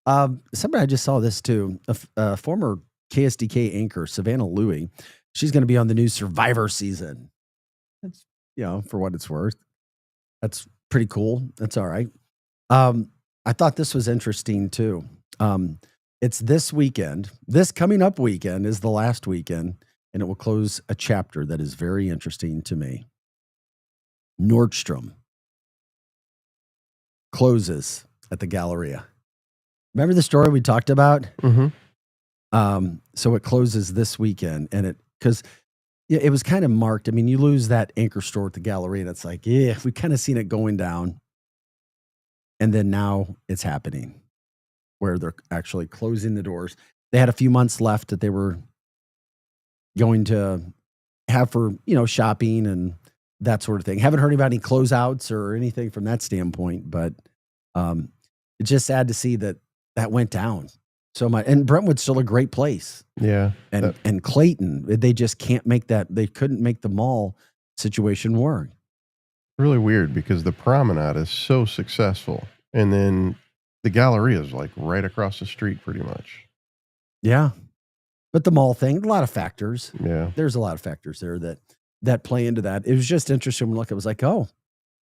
[SPEAKER 3] Somebody, I just saw this too. A former KSDK anchor, Savannah Louie, she's going to be on the new Survivor season. That's, for what it's worth. That's pretty cool. That's all right. I thought this was interesting too. It's this weekend. This coming up weekend is the last weekend, and it will close a chapter that is very interesting to me. Nordstrom closes at the Galleria. Remember the story we talked about?
[SPEAKER 4] Mm-hmm.
[SPEAKER 3] So it closes this weekend, and because it was kind of marked. I mean, you lose that anchor store at the Galleria, and it's like, yeah, we kind of seen it going down. And then now it's happening where they're actually closing the doors. They had a few months left that they were going to have for, shopping and that sort of thing. Haven't heard about any closeouts or anything from that standpoint, but it's just sad to see that went down so much. And Brentwood's still a great place.
[SPEAKER 4] Yeah.
[SPEAKER 3] And Clayton, they just can't make that. They couldn't make the mall situation work.
[SPEAKER 4] Really weird because the promenade is so successful, and then the Galleria is like right across the street pretty much.
[SPEAKER 3] Yeah. But the mall thing, a lot of factors.
[SPEAKER 4] Yeah.
[SPEAKER 3] There's a lot of factors there that play into that. It was just interesting when it was like, oh,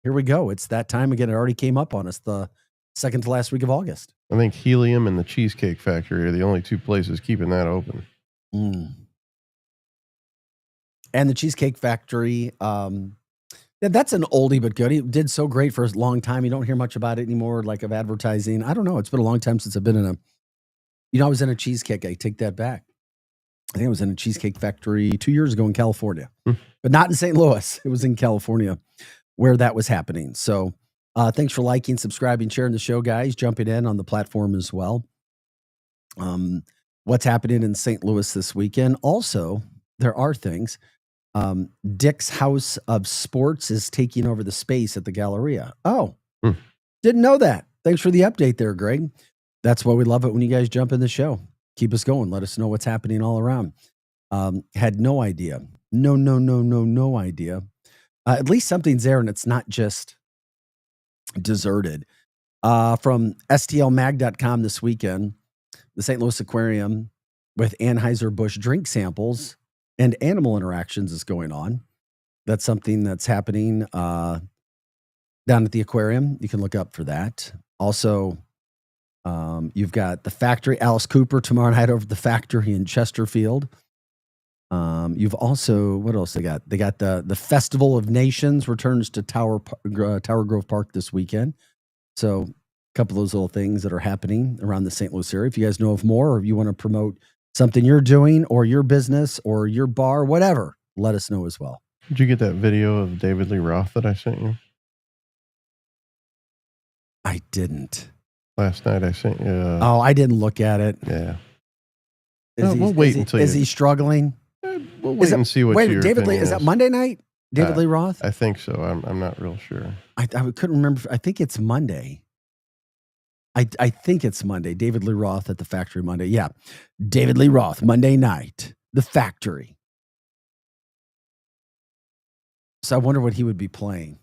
[SPEAKER 3] here we go. It's that time again. It already came up on us the second to last week of August.
[SPEAKER 4] I think Helium and the Cheesecake Factory are the only two places keeping that open.
[SPEAKER 3] And the Cheesecake Factory, that's an oldie but good. It did so great for a long time. You don't hear much about it anymore, like of advertising. I don't know. It's been a long time since I've been in I was in a cheesecake. I take that back. I think I was in a Cheesecake Factory 2 years ago in California, but not in St. Louis. It was in California where that was happening. So thanks for liking, subscribing, sharing the show, guys. Jumping in on the platform as well. What's happening in St. Louis this weekend? Also, there are things. Dick's House of Sports is taking over the space at the Galleria. Oh, didn't know that. Thanks for the update there, Greg. That's why we love it when you guys jump in the show. Keep us going. Let us know what's happening all around. Had no idea. No idea. At least something's there and it's not just deserted. From STLmag.com this weekend, the St. Louis Aquarium with Anheuser-Busch drink samples and animal interactions is going on. That's something that's happening down at the aquarium. You can look up for that. Also, you've got the factory, Alice Cooper tomorrow night over at the factory in Chesterfield. You've also, what else they got? They got the Festival of Nations returns to Tower Grove Park this weekend. So a couple of those little things that are happening around the St. Louis area. If you guys know of more, or if you want to promote something you're doing or your business or your bar, whatever, let us know as well.
[SPEAKER 4] Did you get that video of David Lee Roth that I sent you?
[SPEAKER 3] I didn't.
[SPEAKER 4] Last night I sent you.
[SPEAKER 3] Oh, I didn't look at it.
[SPEAKER 4] Yeah.
[SPEAKER 3] We'll wait until is he struggling?
[SPEAKER 4] We'll wait and see what your
[SPEAKER 3] David Lee, is that Monday night? David Lee Roth?
[SPEAKER 4] I think so. I'm not real sure.
[SPEAKER 3] I couldn't remember. I think it's Monday. I think it's Monday. David Lee Roth at the factory Monday. Yeah. David Lee Roth, Monday night, the factory. So I wonder what he would be playing.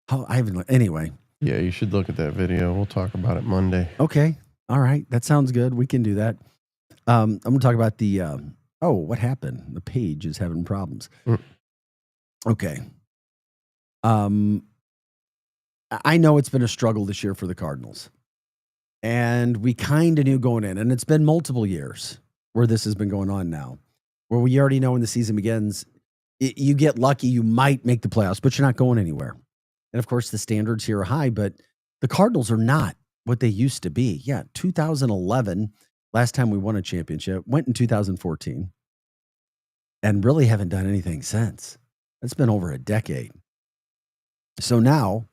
[SPEAKER 3] Oh, I haven't. Anyway.
[SPEAKER 4] Yeah, you should look at that video. We'll talk about it Monday.
[SPEAKER 3] Okay. All right. That sounds good. We can do that. I'm going to talk about the, what happened? The page is having problems. Okay. I know it's been a struggle this year for the Cardinals. And we kind of knew going in, and it's been multiple years where this has been going on now, where we already know when the season begins, you get lucky, you might make the playoffs, but you're not going anywhere. And of course, the standards here are high, but the Cardinals are not what they used to be. Yeah, 2011, last time we won a championship, went in 2014, and really haven't done anything since. It's been over a decade. So now,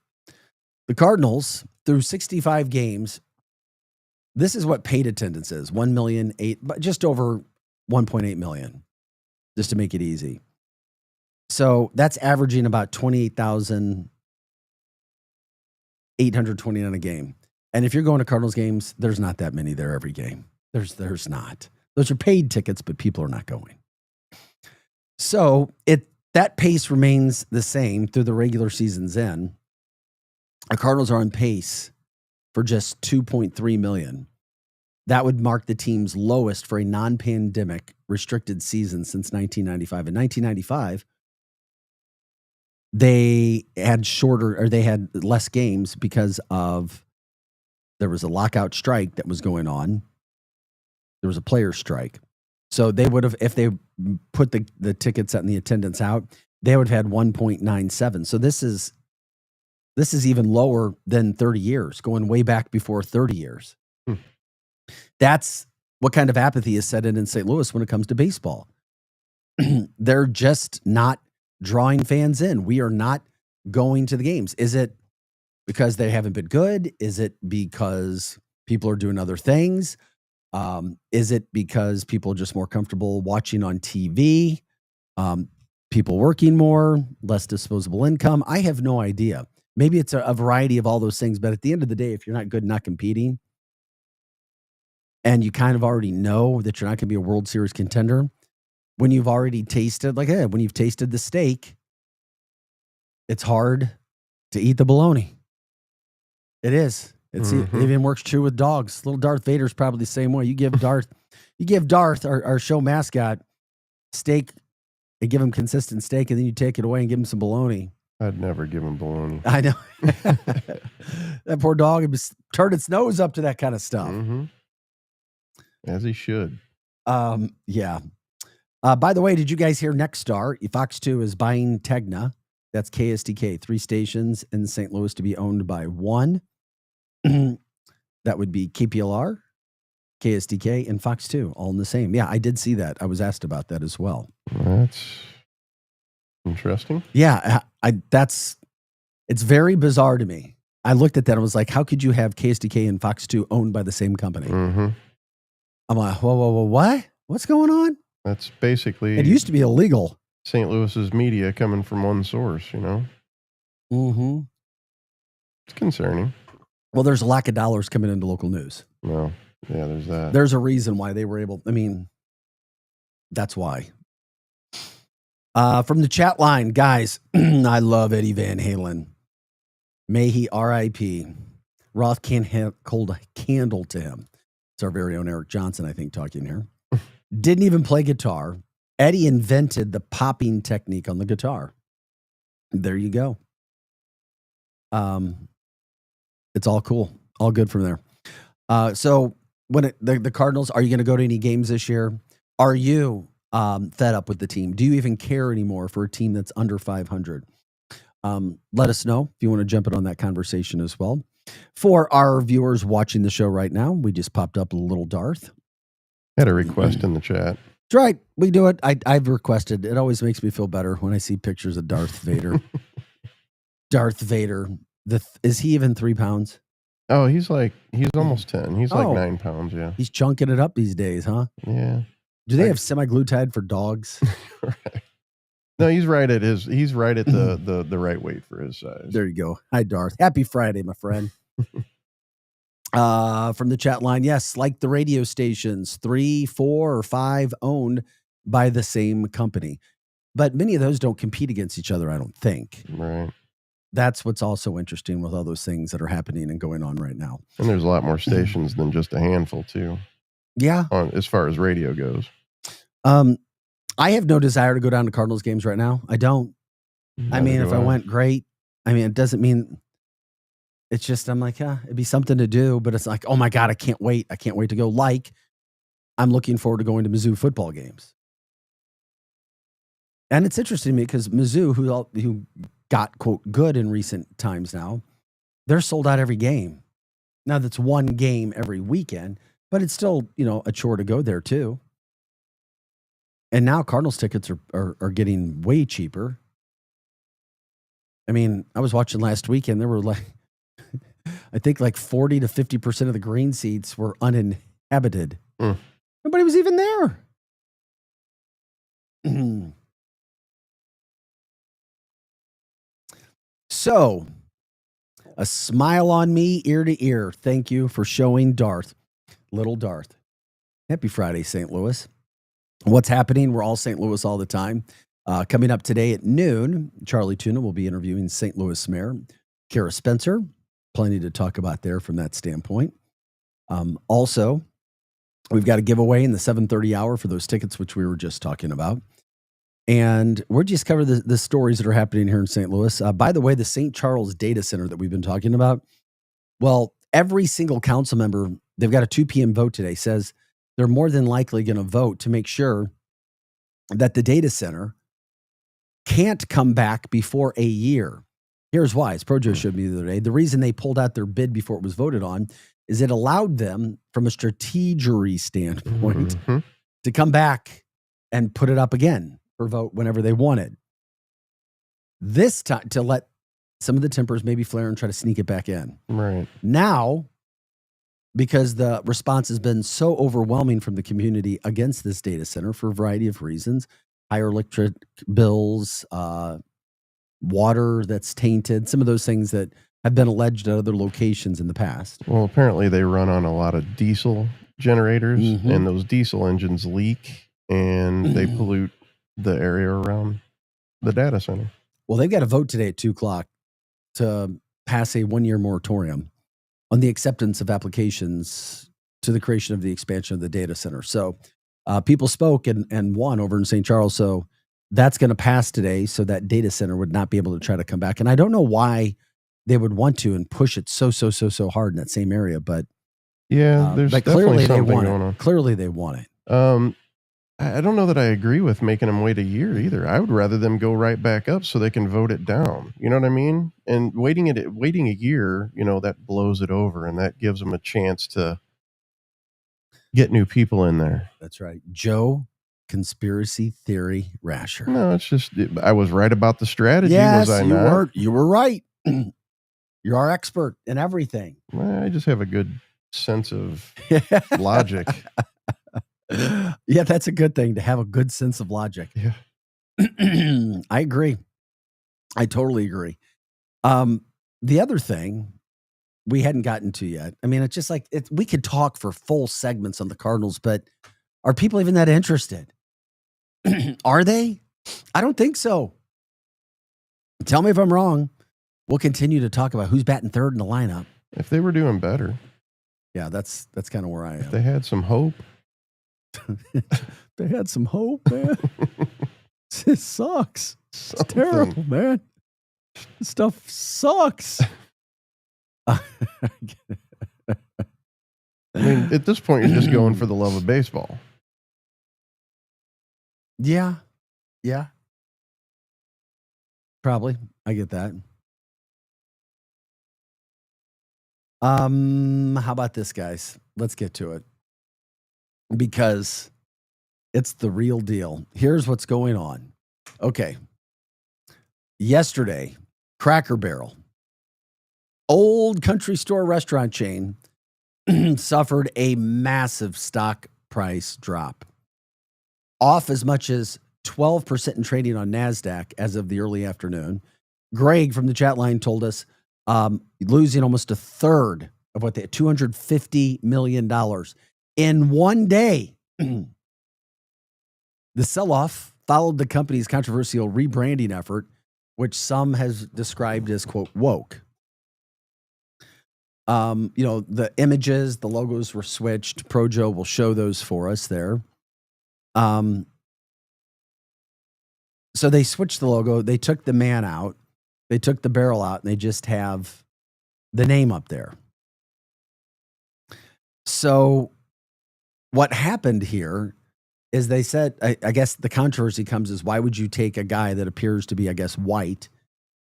[SPEAKER 3] the Cardinals, through 65 games, this is what paid attendance is, 1,000,008, but just over 1.8 million, just to make it easy. So that's averaging about 28,829 a game. And if you're going to Cardinals games, there's not that many there every game. There's not. Those are paid tickets, but people are not going. So that pace remains the same through the regular season's end. The Cardinals are on pace for just 2.3 million. That would mark the team's lowest for a non-pandemic restricted season since 1995. In 1995, they had less games because there was a lockout strike that was going on. There was a player strike. So they would have, if they put the tickets and the attendance out, they would have had 1.97. So this is even lower than 30 years, going way back before 30 years. That's what kind of apathy is set in St. Louis when it comes to baseball. They're just not drawing fans in. We are not going to the games. Is it because they haven't been good? Is it because people are doing other things? Is it because people are just more comfortable watching on TV? People working more, less disposable income? I have no idea. Maybe it's a variety of all those things. But at the end of the day, if you're not good, not competing, and you kind of already know that you're not going to be a World Series contender, when you've already tasted, when you've tasted the steak, it's hard to eat the bologna. It is. It even works true with dogs. Little Darth Vader's probably the same way. You give Darth, our show mascot, steak and give him consistent steak, and then you take it away and give him some bologna.
[SPEAKER 4] I'd never give him bologna.
[SPEAKER 3] I know. That poor dog would turn its nose up to that kind of stuff.
[SPEAKER 4] As he should.
[SPEAKER 3] Yeah. By the way, did you guys hear Nexstar? Fox 2 is buying Tegna. That's KSTK, 3 stations in St. Louis to be owned by one. That would be KPLR, KSTK, and Fox 2, all in the same. Yeah, I did see that. I was asked about that as well.
[SPEAKER 4] That's interesting.
[SPEAKER 3] Yeah, it's very bizarre to me. I looked at that and was like, how could you have KSTK and Fox 2 owned by the same company? I'm like, whoa, what? What's going on?
[SPEAKER 4] That's basically...
[SPEAKER 3] It used to be illegal.
[SPEAKER 4] St. Louis's media coming from one source, you know? It's concerning.
[SPEAKER 3] Well, there's a lack of dollars coming into local news.
[SPEAKER 4] No. Yeah, there's that.
[SPEAKER 3] There's a reason why they were able... I mean, that's why. From the chat line, guys, I love Eddie Van Halen. May he R.I.P. Roth can't hold a candle to him. It's our very own Eric Johnson, I think, talking here. Didn't even play guitar. Eddie invented the popping technique on the guitar. There you go. It's all cool. All good from there. So when the Cardinals, are you going to go to any games this year? Are you fed up with the team? Do you even care anymore for a team that's under 500? Let us know if you want to jump in on that conversation as well. For our viewers watching the show right now, we just popped up a little Darth.
[SPEAKER 4] Had a request in the chat.
[SPEAKER 3] That's right. We do it. I've requested. It always makes me feel better when I see pictures of Darth Vader. Darth Vader. Is he even 3 pounds?
[SPEAKER 4] Oh, he's almost 10. He's like 9 pounds, yeah.
[SPEAKER 3] He's chunking it up these days, huh?
[SPEAKER 4] Yeah.
[SPEAKER 3] Do they have semi-glutide for dogs?
[SPEAKER 4] Right. No, he's right at the right weight for his size.
[SPEAKER 3] There you go. Hi, Darth. Happy Friday, my friend. From the chat line, yes, like the radio stations, 3, 4, or 5 owned by the same company. But many of those don't compete against each other, I don't think.
[SPEAKER 4] Right.
[SPEAKER 3] That's what's also interesting with all those things that are happening and going on right now.
[SPEAKER 4] And there's a lot more stations than just a handful, too.
[SPEAKER 3] Yeah.
[SPEAKER 4] As far as radio goes.
[SPEAKER 3] I have no desire to go down to Cardinals games right now. I don't. I mean, if I went, great. I mean, it doesn't mean... It's just, I'm like, it'd be something to do, but it's like, oh my God, I can't wait. I can't wait to go. Like, I'm looking forward to going to Mizzou football games. And it's interesting to me because Mizzou, who got, quote, good in recent times now, they're sold out every game. Now, that's one game every weekend, but it's still, a chore to go there too. And now Cardinals tickets are getting way cheaper. I mean, I was watching last weekend. There were I think 40 to 50% of the green seats were uninhabited. Nobody was even there. So, a smile on me, ear to ear. Thank you for showing Darth, little Darth. Happy Friday, St. Louis. What's happening? We're all St. Louis all the time. Coming up today at noon, Charlie Tuna will be interviewing St. Louis Mayor Kara Spencer. Plenty to talk about there from that standpoint. Also, we've got a giveaway in the 7:30 hour for those tickets, which we were just talking about. And we're just cover the stories that are happening here in St. Louis. By the way, the St. Charles data center that we've been talking about, well, every single council member, they've got a 2 p.m. vote today, says they're more than likely going to vote to make sure that the data center can't come back before a year. Here's why. As Projo showed me the other day, the reason they pulled out their bid before it was voted on is it allowed them, from a strategery standpoint, to come back and put it up again for vote whenever they wanted. This time, to let some of the tempers maybe flare and try to sneak it back in.
[SPEAKER 4] Right.
[SPEAKER 3] Now, because the response has been so overwhelming from the community against this data center for a variety of reasons, higher electric bills, water that's tainted, some of those things that have been alleged at other locations in the past.
[SPEAKER 4] Well, apparently they run on a lot of diesel generators, and those diesel engines leak, and they pollute the area around the data center.
[SPEAKER 3] Well, they've got a vote today at 2:00 to pass a 1-year moratorium on the acceptance of applications to the creation of the expansion of the data center. So people spoke and won over in St. Charles. So that's going to pass today, so that data center would not be able to try to come back. And I don't know why they would want to and push it so hard in that same area, but
[SPEAKER 4] yeah, there's
[SPEAKER 3] but
[SPEAKER 4] definitely
[SPEAKER 3] clearly they
[SPEAKER 4] something
[SPEAKER 3] want
[SPEAKER 4] going
[SPEAKER 3] it.
[SPEAKER 4] on.
[SPEAKER 3] Clearly they want it.
[SPEAKER 4] I don't know that I agree with making them wait a year either. I would rather them go right back up so they can vote it down. You know what I mean? And waiting a year, that blows it over, and that gives them a chance to get new people in there.
[SPEAKER 3] That's right. Joe, conspiracy theory rasher.
[SPEAKER 4] No, it's just I was right about the strategy.
[SPEAKER 3] Yes,
[SPEAKER 4] was I
[SPEAKER 3] you
[SPEAKER 4] not?
[SPEAKER 3] were. You were right. You're our expert in everything.
[SPEAKER 4] Well, I just have a good sense of logic.
[SPEAKER 3] Yeah, that's a good thing, to have a good sense of logic.
[SPEAKER 4] Yeah.
[SPEAKER 3] I agree. I totally agree. The other thing we hadn't gotten to yet, I mean, it's just like we could talk for full segments on the Cardinals, but are people even that interested? Are they? I don't think so. Tell me if I'm wrong. We'll continue to talk about who's batting third in the lineup.
[SPEAKER 4] If they were doing better.
[SPEAKER 3] Yeah, that's kind of where I am.
[SPEAKER 4] If they had some hope.
[SPEAKER 3] They had some hope, man. This sucks. It's terrible, man. This stuff sucks.
[SPEAKER 4] I mean, at this point, you're just going for the love of baseball.
[SPEAKER 3] Yeah. Probably. I get that. How about this, guys? Let's get to it, because it's the real deal. Here's what's going on. Okay. Yesterday, Cracker Barrel, old country store restaurant chain, suffered a massive stock price drop, off as much as 12% in trading on NASDAQ as of the early afternoon. Greg from the chat line told us losing almost a third of what they had, $250 million in one day. The sell-off followed the company's controversial rebranding effort, which some has described as, quote, woke. The images, the logos were switched. Projo will show those for us there. So they switched the logo. They took the man out. They took the barrel out, and they just have the name up there. So what happened here is they said, I guess the controversy comes is, why would you take a guy that appears to be, I guess, white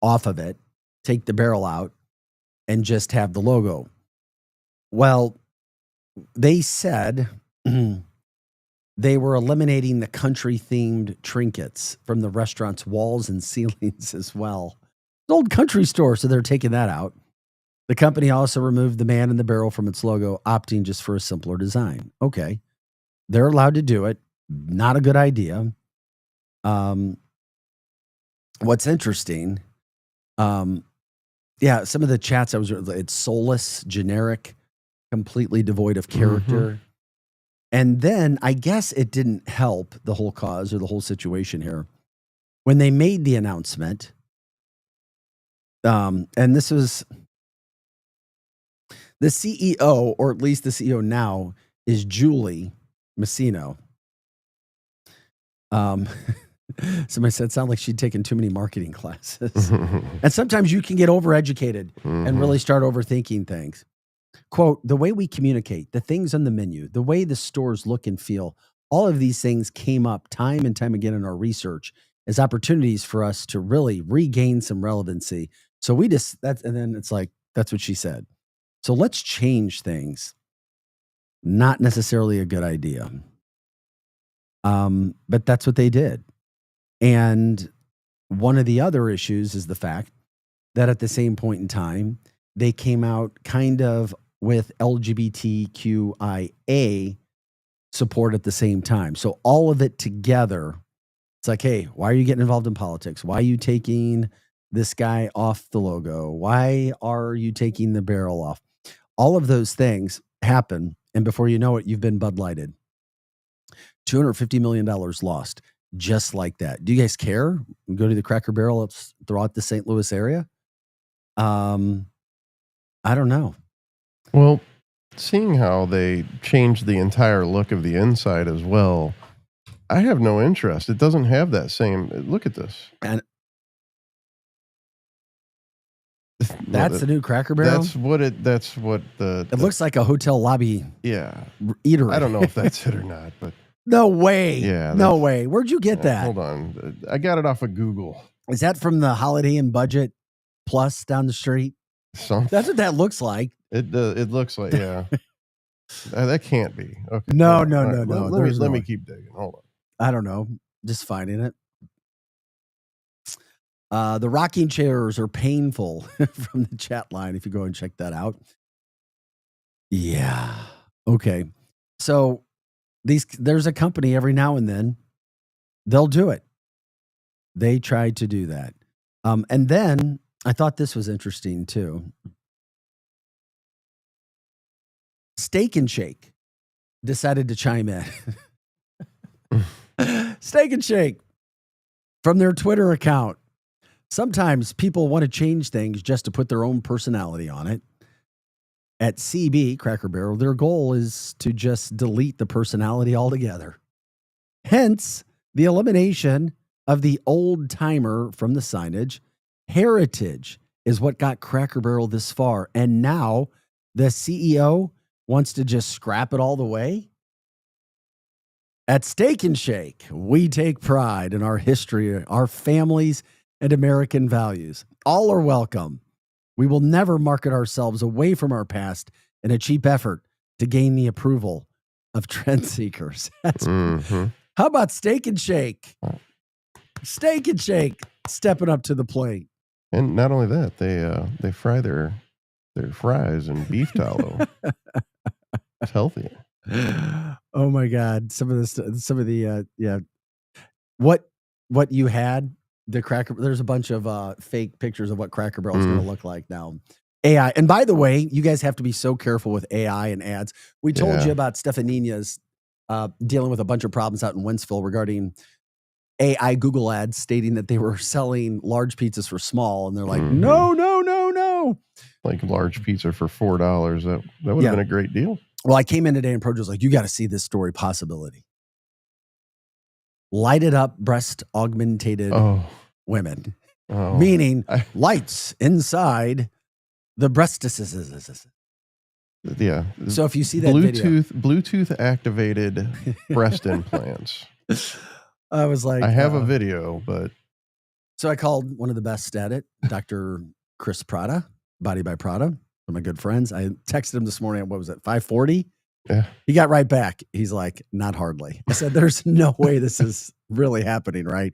[SPEAKER 3] off of it, take the barrel out, and just have the logo? Well, they said they were eliminating the country-themed trinkets from the restaurant's walls and ceilings as well. It's an old country store, so they're taking that out. The company also removed the man in the barrel from its logo, opting just for a simpler design. Okay. They're allowed to do it. Not a good idea. What's interesting, some of the chats it's soulless, generic, completely devoid of character. And then I guess it didn't help the whole cause or the whole situation here. When they made the announcement, and this was the CEO, or at least the CEO now, is Julie Messino. Somebody said, sound like she'd taken too many marketing classes. And sometimes you can get overeducated and really start overthinking things. Quote, the way we communicate, the things on the menu, the way the stores look and feel, all of these things came up time and time again in our research as opportunities for us to really regain some relevancy. So we just, and then it's like, that's what she said. So let's change things. Not necessarily a good idea. But that's what they did. And one of the other issues is the fact that at the same point in time, they came out kind of with LGBTQIA support at the same time. So all of it together, it's like, hey, why are you getting involved in politics? Why are you taking this guy off the logo? Why are you taking the barrel off? All of those things happen. And before you know it, you've been Bud Lighted. $250 million lost just like that. Do you guys care? Go to the Cracker Barrel throughout the St. Louis area? I don't know.
[SPEAKER 4] Well, seeing how they changed the entire look of the inside as well, I have no interest. It doesn't have that same. Look at this.
[SPEAKER 3] And that's the new Cracker Barrel?
[SPEAKER 4] That's what
[SPEAKER 3] it looks like a hotel lobby.
[SPEAKER 4] Yeah.
[SPEAKER 3] Eatery.
[SPEAKER 4] I don't know if that's it or not, but
[SPEAKER 3] no way.
[SPEAKER 4] Yeah.
[SPEAKER 3] No way. Where'd you get that?
[SPEAKER 4] Hold on. I got it off of Google.
[SPEAKER 3] Is that from the Holiday Inn Budget Plus down the street? That's what that looks like.
[SPEAKER 4] It looks like, yeah. That can't be. Okay.
[SPEAKER 3] No.
[SPEAKER 4] Let me keep digging. Hold on.
[SPEAKER 3] I don't know. Just finding it. The rocking chairs are painful from the chat line. If you go and check that out. Yeah. Okay. So there's a company every now and then they'll do it. They tried to do that. And then I thought this was interesting too. Steak and Shake decided to chime in. Steak and Shake from their Twitter account. Sometimes people want to change things just to put their own personality on it. At CB, Cracker Barrel, their goal is to just delete the personality altogether. Hence, the elimination of the old timer from the signage. Heritage is what got Cracker Barrel this far. And now the CEO wants to just scrap it all the way. At Steak and Shake, we take pride in our history, our families, and American values. All are welcome. We will never market ourselves away from our past in a cheap effort to gain the approval of trend seekers. How about Steak and Shake? Steak and Shake stepping up to the plate.
[SPEAKER 4] And not only that, they fry their fries in beef tallow. It's healthy.
[SPEAKER 3] Oh my God! Some of the what you had. The Cracker, there's a bunch of fake pictures of what Cracker Barrel is going to look like now. AI. And by the way, you guys have to be so careful with AI and ads. We told you about Stefaninia's dealing with a bunch of problems out in Wentzville regarding AI Google ads stating that they were selling large pizzas for small. And they're like, no.
[SPEAKER 4] Like large pizza for $4. That would have been a great deal.
[SPEAKER 3] Well, I came in today and Projo was like, you got to see this story possibility. Lighted up breast augmented women, meaning lights inside the breastises.
[SPEAKER 4] Yeah.
[SPEAKER 3] So if you see that
[SPEAKER 4] Bluetooth activated breast implants.
[SPEAKER 3] I was like,
[SPEAKER 4] I have a video, but
[SPEAKER 3] so I called one of the best at it, Dr. Chris Prada, Body by Prada, one of my good friends. I texted him this morning at, what was it, 5:40?
[SPEAKER 4] Yeah.
[SPEAKER 3] He got right back. He's like, not hardly. I said, there's no way this is really happening, right?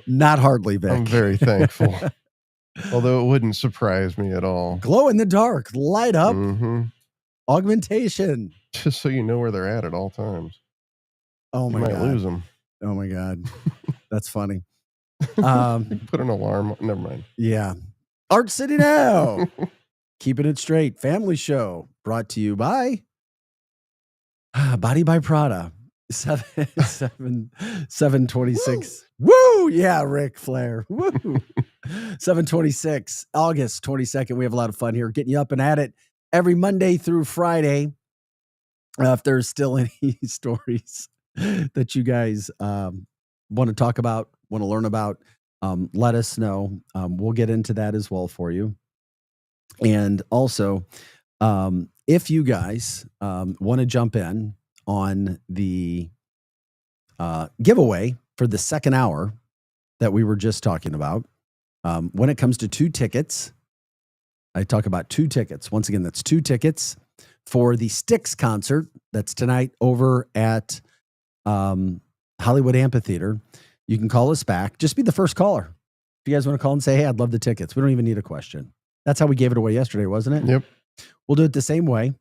[SPEAKER 3] Not hardly, Vic.
[SPEAKER 4] I'm very thankful. Although it wouldn't surprise me at all.
[SPEAKER 3] Glow in the dark, light up, augmentation.
[SPEAKER 4] Just so you know where they're at all times.
[SPEAKER 3] Oh my
[SPEAKER 4] God.
[SPEAKER 3] God.
[SPEAKER 4] Lose them.
[SPEAKER 3] Oh my God. That's funny.
[SPEAKER 4] Put an alarm. Never mind.
[SPEAKER 3] Yeah. Art City Now. Keeping it straight. Family show brought to you by Body by Prada. 726. Woo! Yeah, Ric Flair. Woo! 726, August 22nd. We have a lot of fun here, getting you up and at it every Monday through Friday. If there's still any stories that you guys want to talk about, want to learn about, let us know. We'll get into that as well for you. And also, if you guys want to jump in on the giveaway for the second hour that we were just talking about, when it comes to 2 tickets, I talk about 2 tickets. Once again, that's 2 tickets for the Styx concert that's tonight over at Hollywood Amphitheater. You can call us back. Just be the first caller. If you guys want to call and say, hey, I'd love the tickets. We don't even need a question. That's how we gave it away yesterday, wasn't it?
[SPEAKER 4] Yep.
[SPEAKER 3] We'll do it the same way.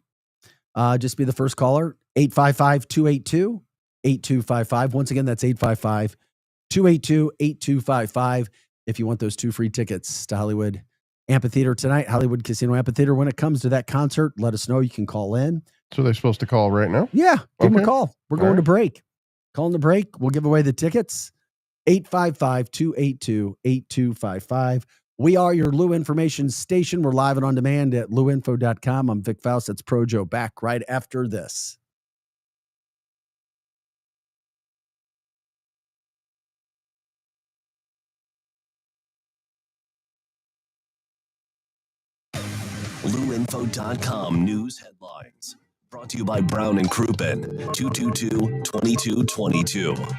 [SPEAKER 3] Just be the first caller, 855-282-8255. Once again, that's 855-282-8255. If you want those 2 free tickets to Hollywood Amphitheater tonight, Hollywood Casino Amphitheater. When it comes to that concert, let us know. You can call in.
[SPEAKER 4] So they're supposed to call right now?
[SPEAKER 3] Yeah, give them a
[SPEAKER 4] Okay.
[SPEAKER 3] call. We're going to break. Calling the break. We'll give away the tickets. 855-282-8255. We are your Lou Information Station. We're live and on demand at louinfo.com. I'm Vic Faust. That's Pro Joe. Back right after this.
[SPEAKER 2] LouInfo.com news headlines. Brought to you by Brown and Crouppen, 222-2222.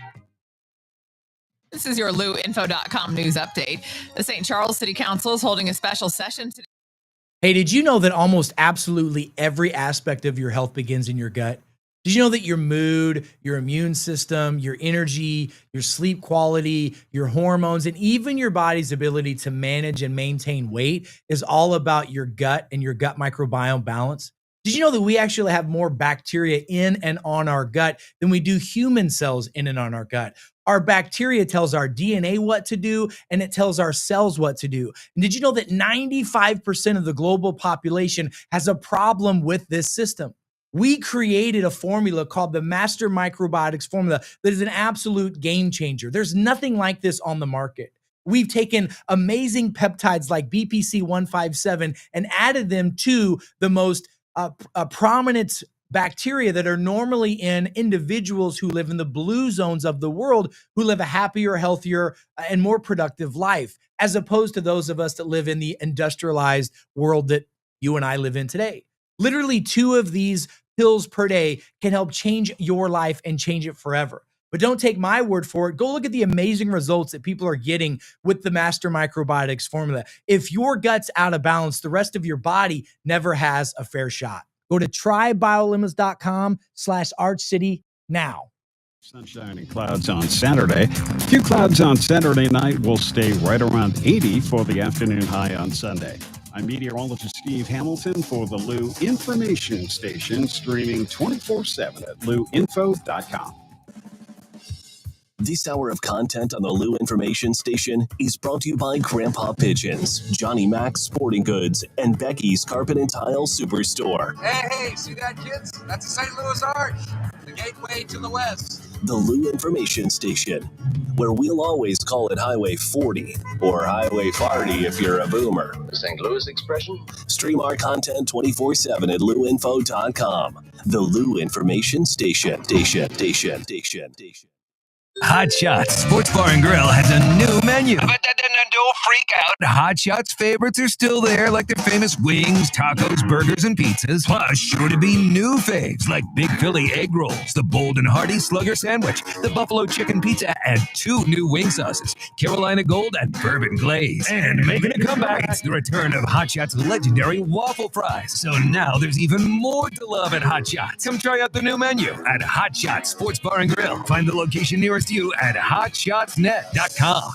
[SPEAKER 14] This is your LouInfo.com news update. The St. Charles City Council is holding a special session today.
[SPEAKER 7] Hey, did you know that almost absolutely every aspect of your health begins in your gut? Did you know that your mood, your immune system, your energy, your sleep quality, your hormones, and even your body's ability to manage and maintain weight is all about your gut and your gut microbiome balance? Did you know that we actually have more bacteria in and on our gut than we do human cells in and on our gut? Our bacteria tells our DNA what to do, and it tells our cells what to do. And did you know that 95% of the global population has a problem with this system? We created a formula called the Master Microbiotics formula that is an absolute game changer. There's nothing like this on the market. We've taken amazing peptides like BPC 157 and added them to the most prominent bacteria that are normally in individuals who live in the blue zones of the world, who live a happier, healthier, and more productive life, as opposed to those of us that live in the industrialized world that you and I live in today. Literally 2 of these pills per day can help change your life and change it forever. But don't take my word for it. Go look at the amazing results that people are getting with the Master Microbiotics formula. If your gut's out of balance, the rest of your body never has a fair shot. Go to trybiolimits.com/ArchCity now.
[SPEAKER 15] Sunshine and clouds on Saturday. A few clouds on Saturday night will stay right around 80 for the afternoon high on Sunday. I'm meteorologist Steve Hamilton for the Lou Information Station, streaming 24/7 at louinfo.com.
[SPEAKER 2] This hour of content on the Lou Information Station is brought to you by Grandpa Pigeons, Johnny Mac's Sporting Goods, and Becky's Carpet and Tile Superstore.
[SPEAKER 16] Hey, see that, kids? That's the St. Louis Arch, the gateway to the west.
[SPEAKER 2] The Lou Information Station, where we'll always call it Highway 40 or Highway 40 if you're a boomer.
[SPEAKER 17] The St. Louis expression?
[SPEAKER 2] Stream our content 24/7 at louinfo.com. The Lou Information Station.
[SPEAKER 18] Hot Shots Sports Bar and Grill has a new menu. But don't freak out. Hot Shots favorites are still there, like their famous wings, tacos, burgers, and pizzas. Plus, sure to be new faves like Big Philly egg rolls, the Bold and Hearty Slugger sandwich, the Buffalo Chicken Pizza, and 2 new wing sauces, Carolina Gold and Bourbon Glaze. And making a comeback, it's the return of Hot Shots' legendary waffle fries. So now there's even more to love at Hot Shots. Come try out the new menu at Hot Shots Sports Bar and Grill. Find the location nearest you at hotshotsnet.com.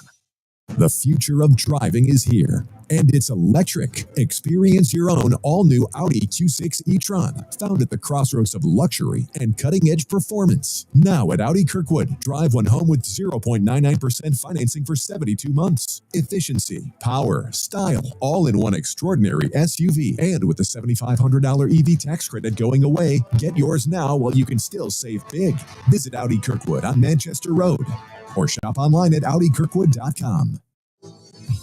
[SPEAKER 19] The future of driving is here, and it's electric. Experience your own all-new Audi Q6 e-tron, found at the crossroads of luxury and cutting-edge performance. Now at Audi Kirkwood, drive one home with 0.99% financing for 72 months. Efficiency, power, style, all in one extraordinary SUV. And with the $7,500 EV tax credit going away, get yours now while you can still save big. Visit Audi Kirkwood on Manchester Road or shop online at audikirkwood.com.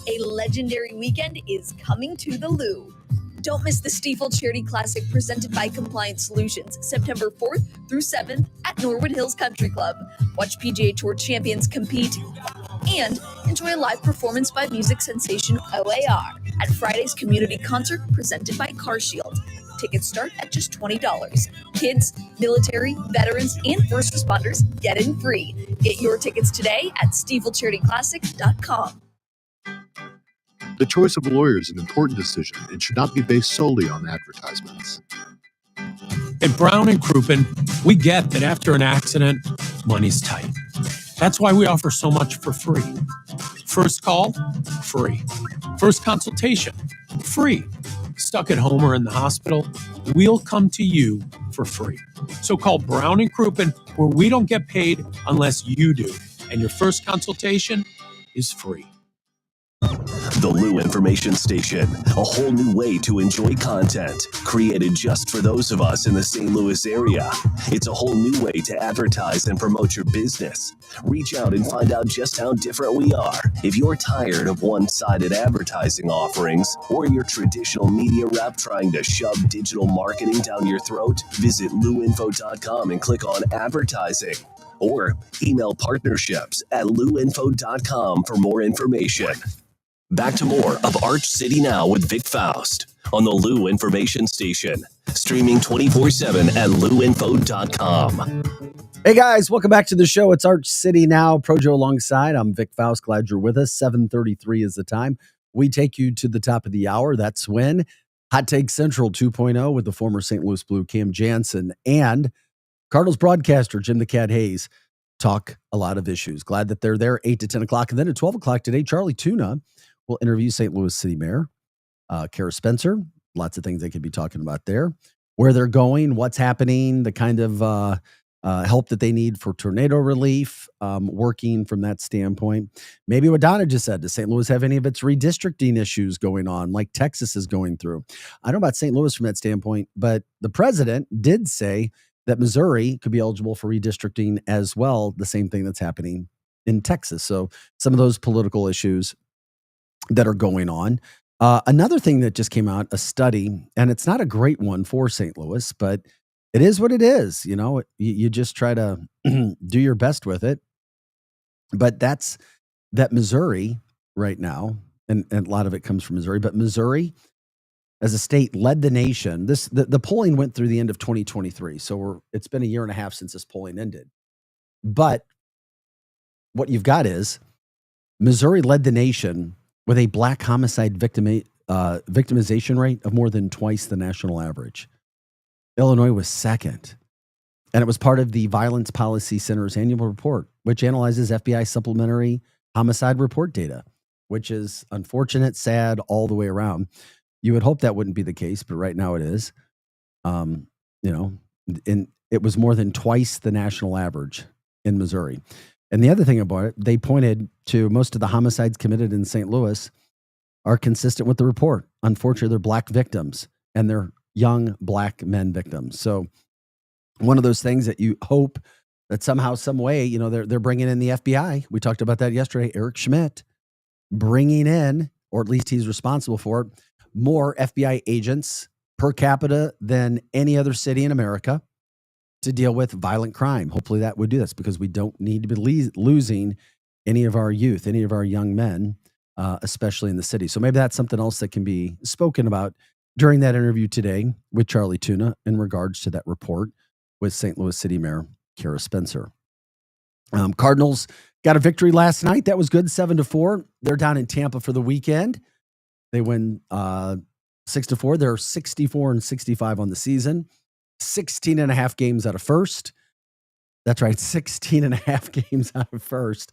[SPEAKER 20] A legendary weekend is coming to the Lou. Don't miss the Stiefel Charity Classic presented by Compliance Solutions, September 4th through 7th at Norwood Hills Country Club. Watch PGA Tour champions compete, and enjoy a live performance by music sensation OAR at Friday's community concert presented by CarShield. Tickets start at just $20. Kids, military, veterans, and first responders get in free. Get your tickets today at StiefelCharityClassic.com.
[SPEAKER 17] The choice of a lawyer is an important decision and should not be based solely on advertisements.
[SPEAKER 21] At Brown and Crouppen, we get that after an accident, money's tight. That's why we offer so much for free. First call, free. First consultation, free. Stuck at home or in the hospital, we'll come to you for free. So call Brown and Crouppen, where we don't get paid unless you do. And your first consultation is free.
[SPEAKER 2] The Lou Information Station, a whole new way to enjoy content, created just for those of us in the St. Louis area. It's a whole new way to advertise and promote your business. Reach out and find out just how different we are. If you're tired of one-sided advertising offerings or your traditional media rep trying to shove digital marketing down your throat, visit louinfo.com and click on advertising. Or email partnerships at louinfo.com for more information. Back to more of Arch City Now with Vic Faust on the Lou Information Station. Streaming 24/7 at louinfo.com.
[SPEAKER 3] Hey guys, welcome back to the show. It's Arch City Now. Projo alongside. I'm Vic Faust. Glad you're with us. 7:33 is the time. We take you to the top of the hour. That's when Hot Take Central 2.0 with the former St. Louis Blue Cam Jansen and Cardinals broadcaster Jim the Cat Hayes talk a lot of issues. Glad that they're there 8 to 10 o'clock. And then at 12 o'clock today, Charlie Tuna will interview St. Louis City Mayor Kara Spencer. Lots of things they could be talking about there. Where they're going, what's happening, the kind of help that they need for tornado relief, working from that standpoint. Maybe what Donna just said, does St. Louis have any of its redistricting issues going on like Texas is going through? I don't know about St. Louis from that standpoint, but the president did say that Missouri could be eligible for redistricting as well, the same thing that's happening in Texas. So some of those political issues that are going on. Another thing that just came out, a study, and it's not a great one for St. Louis, but it is what it is. You know, you just try to do your best with it. But that's that Missouri right now, and a lot of it comes from Missouri, but Missouri as a state led the nation. The polling went through the end of 2023. So it's been a year and a half since this polling ended. But what you've got is Missouri led the nation with a black homicide victimization rate of more than twice the national average. Illinois was second. And it was part of the Violence Policy Center's annual report, which analyzes FBI supplementary homicide report data, which is unfortunate, sad, all the way around. You would hope that wouldn't be the case, but right now it is. And it was more than twice the national average in Missouri. And the other thing about it, they pointed to most of the homicides committed in St. Louis are consistent with the report. Unfortunately, they're black victims and they're young black men victims. So one of those things that you hope that somehow, some way, they're bringing in the FBI. We talked about that yesterday. Eric Schmidt bringing in, or at least he's responsible for it, more FBI agents per capita than any other city in America to deal with violent crime. Hopefully that would do this, because we don't need to be losing any of our youth, any of our young men, especially in the city. So maybe that's something else that can be spoken about during that interview today with Charlie Tuna in regards to that report with St. Louis City Mayor Kara Spencer. Cardinals got a victory last night. That was good, 7-4. They're down in Tampa for the weekend. They win 6-4. They're 64-65 on the season. 16 and a half games out of first. That's right, 16 and a half games out of first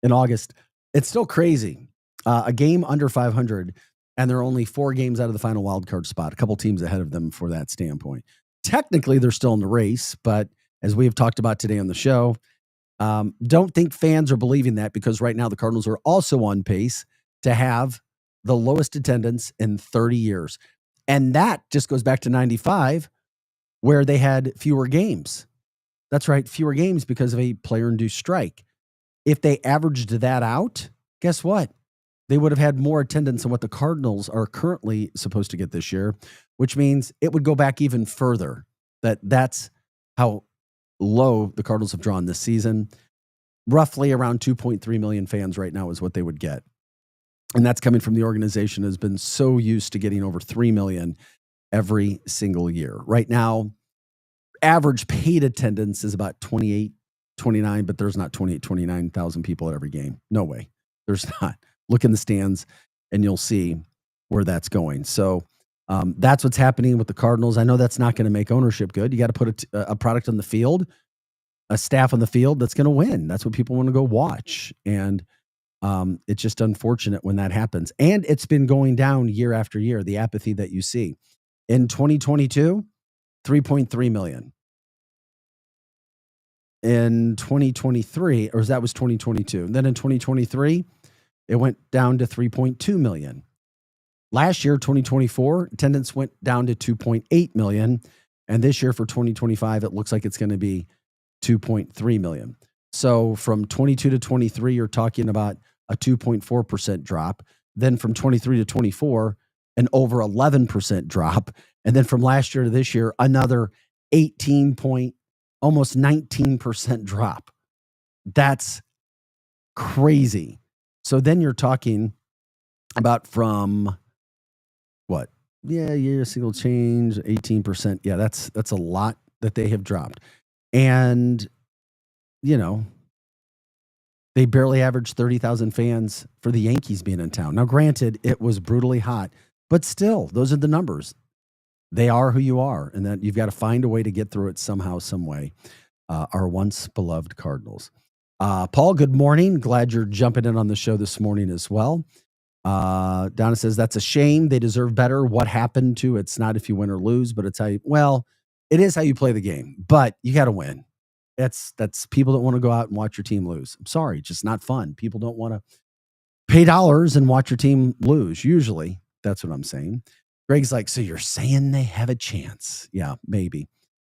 [SPEAKER 3] in August. It's still crazy. A game under 500, and they're only 4 games out of the final wild card spot. A couple teams ahead of them for that standpoint. Technically, they're still in the race, but as we have talked about today on the show, don't think fans are believing that, because right now the Cardinals are also on pace to have the lowest attendance in 30 years. And that just goes back to 95, where they had fewer games. That's right, fewer games because of a player-induced strike. If they averaged that out, guess what? They would have had more attendance than what the Cardinals are currently supposed to get this year, which means it would go back even further. That's how low the Cardinals have drawn this season. roughly around 2.3 million fans right now is what they would get. And that's coming from the organization that has been so used to getting over 3 million every single year. Right now, average paid attendance is about 28, 29, but there's not 28, 29,000 people at every game. No way. There's not. Look in the stands and you'll see where that's going. So that's what's happening with the Cardinals. I know that's not going to make ownership good. You got to put a product on the field, a staff on the field that's going to win. That's what people want to go watch. And it's just unfortunate when that happens. And it's been going down year after year, the apathy that you see. In 2022, 3.3 million. In 2023, or that was 2022. Then in 2023, it went down to 3.2 million. Last year, 2024, attendance went down to 2.8 million. And this year for 2025, it looks like it's going to be 2.3 million. So from 22 to 23, you're talking about a 2.4% drop. Then from 23 to 24, an over 11% drop. And then from last year to this year, another almost 19% drop. That's crazy. So then you're talking about from what? Yeah, year single change, 18%. Yeah, that's a lot that they have dropped. And, you know, they barely averaged 30,000 fans for the Yankees being in town. Now, granted, it was brutally hot, but still, those are the numbers. They are who you are, and that you've got to find a way to get through it somehow, some way. Our once beloved Cardinals. Paul, good morning. Glad you're jumping in on the show this morning as well. Donna says, that's a shame. They deserve better. What happened to it's not if you win or lose, but it's how you, well, it is how you play the game, but you got to win. That's people don't want to go out and watch your team lose. I'm sorry, it's just not fun. People don't want to pay dollars and watch your team lose. Usually, that's what I'm saying. Greg's like, so you're saying they have a chance? Yeah, maybe.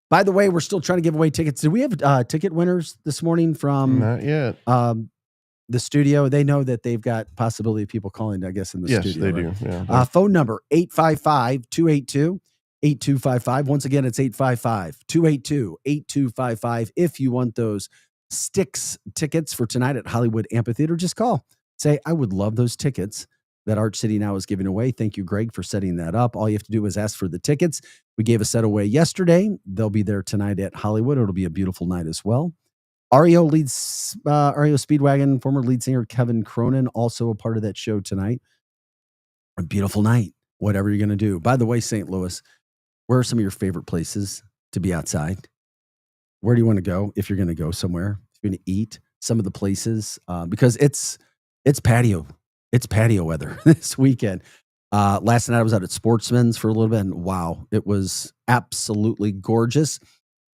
[SPEAKER 3] By the way, we're still trying to give away tickets. Did we have ticket winners this morning from?
[SPEAKER 4] Not yet.
[SPEAKER 3] The studio? They know that they've got possibility of people calling, I guess, in the studio.
[SPEAKER 4] Yes, they
[SPEAKER 3] right?
[SPEAKER 4] do. Yeah.
[SPEAKER 3] Phone number 855-282-8255. Once again, it's 855-282-8255. If you want those Styx tickets for tonight at Hollywood Amphitheater, just call. Say, I would love those tickets that Arch City Now is giving away. Thank you, Greg, for setting that up. All you have to do is ask for the tickets. We gave a set away yesterday. They'll be there tonight at Hollywood. It'll be a beautiful night as well. REO Speedwagon, former lead singer Kevin Cronin, also a part of that show tonight. A beautiful night, whatever you're going to do. By the way, St. Louis, where are some of your favorite places to be outside? Where do you want to go if you're going to go somewhere? If you're going to eat, some of the places, because it's patio weather this weekend. Last night I was out at Sportsman's for a little bit, and wow, it was absolutely gorgeous.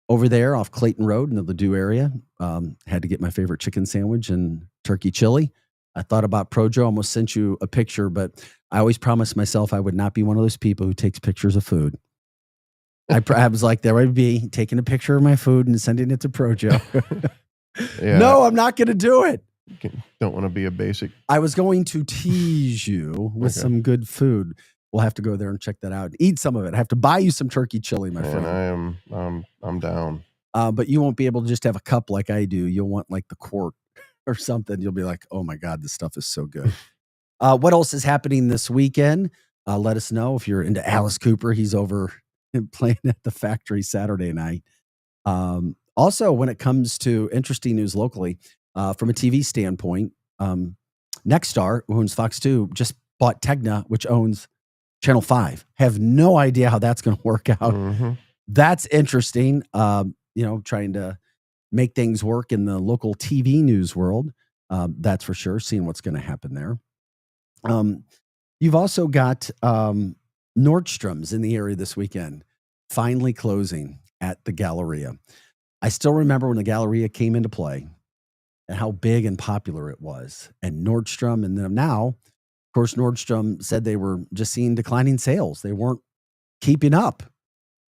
[SPEAKER 3] Over there off Clayton Road in the Ladue area, had to get my favorite chicken sandwich and turkey chili. I thought about Projo, almost sent you a picture, but I always promised myself I would not be one of those people who takes pictures of food. I was like, there I'd be taking a picture of my food and sending it to Projo.
[SPEAKER 4] Yeah.
[SPEAKER 3] No, I'm not going to do it.
[SPEAKER 4] Don't want to be a basic.
[SPEAKER 3] I was going to tease you with some good food. We'll have to go there and check that out. Eat some of it. I have to buy you some turkey chili, my friend.
[SPEAKER 4] I'm down.
[SPEAKER 3] But you won't be able to just have a cup like I do. You'll want like the quart or something. You'll be like, oh my God, this stuff is so good. What else is happening this weekend? Let us know if you're into Alice Cooper. He's over playing at the Factory Saturday night. Also, when it comes to interesting news locally, from a TV standpoint, Nexstar, who owns Fox 2, just bought Tegna, which owns Channel 5. Have no idea how that's going to work out.
[SPEAKER 4] Mm-hmm.
[SPEAKER 3] That's interesting. Trying to make things work in the local TV news world. That's for sure. Seeing what's going to happen there. You've also got Nordstrom's in the area this weekend, finally closing at the Galleria. I still remember when the Galleria came into play and how big and popular it was. And Nordstrom and them now, of course, Nordstrom said they were just seeing declining sales. They weren't keeping up.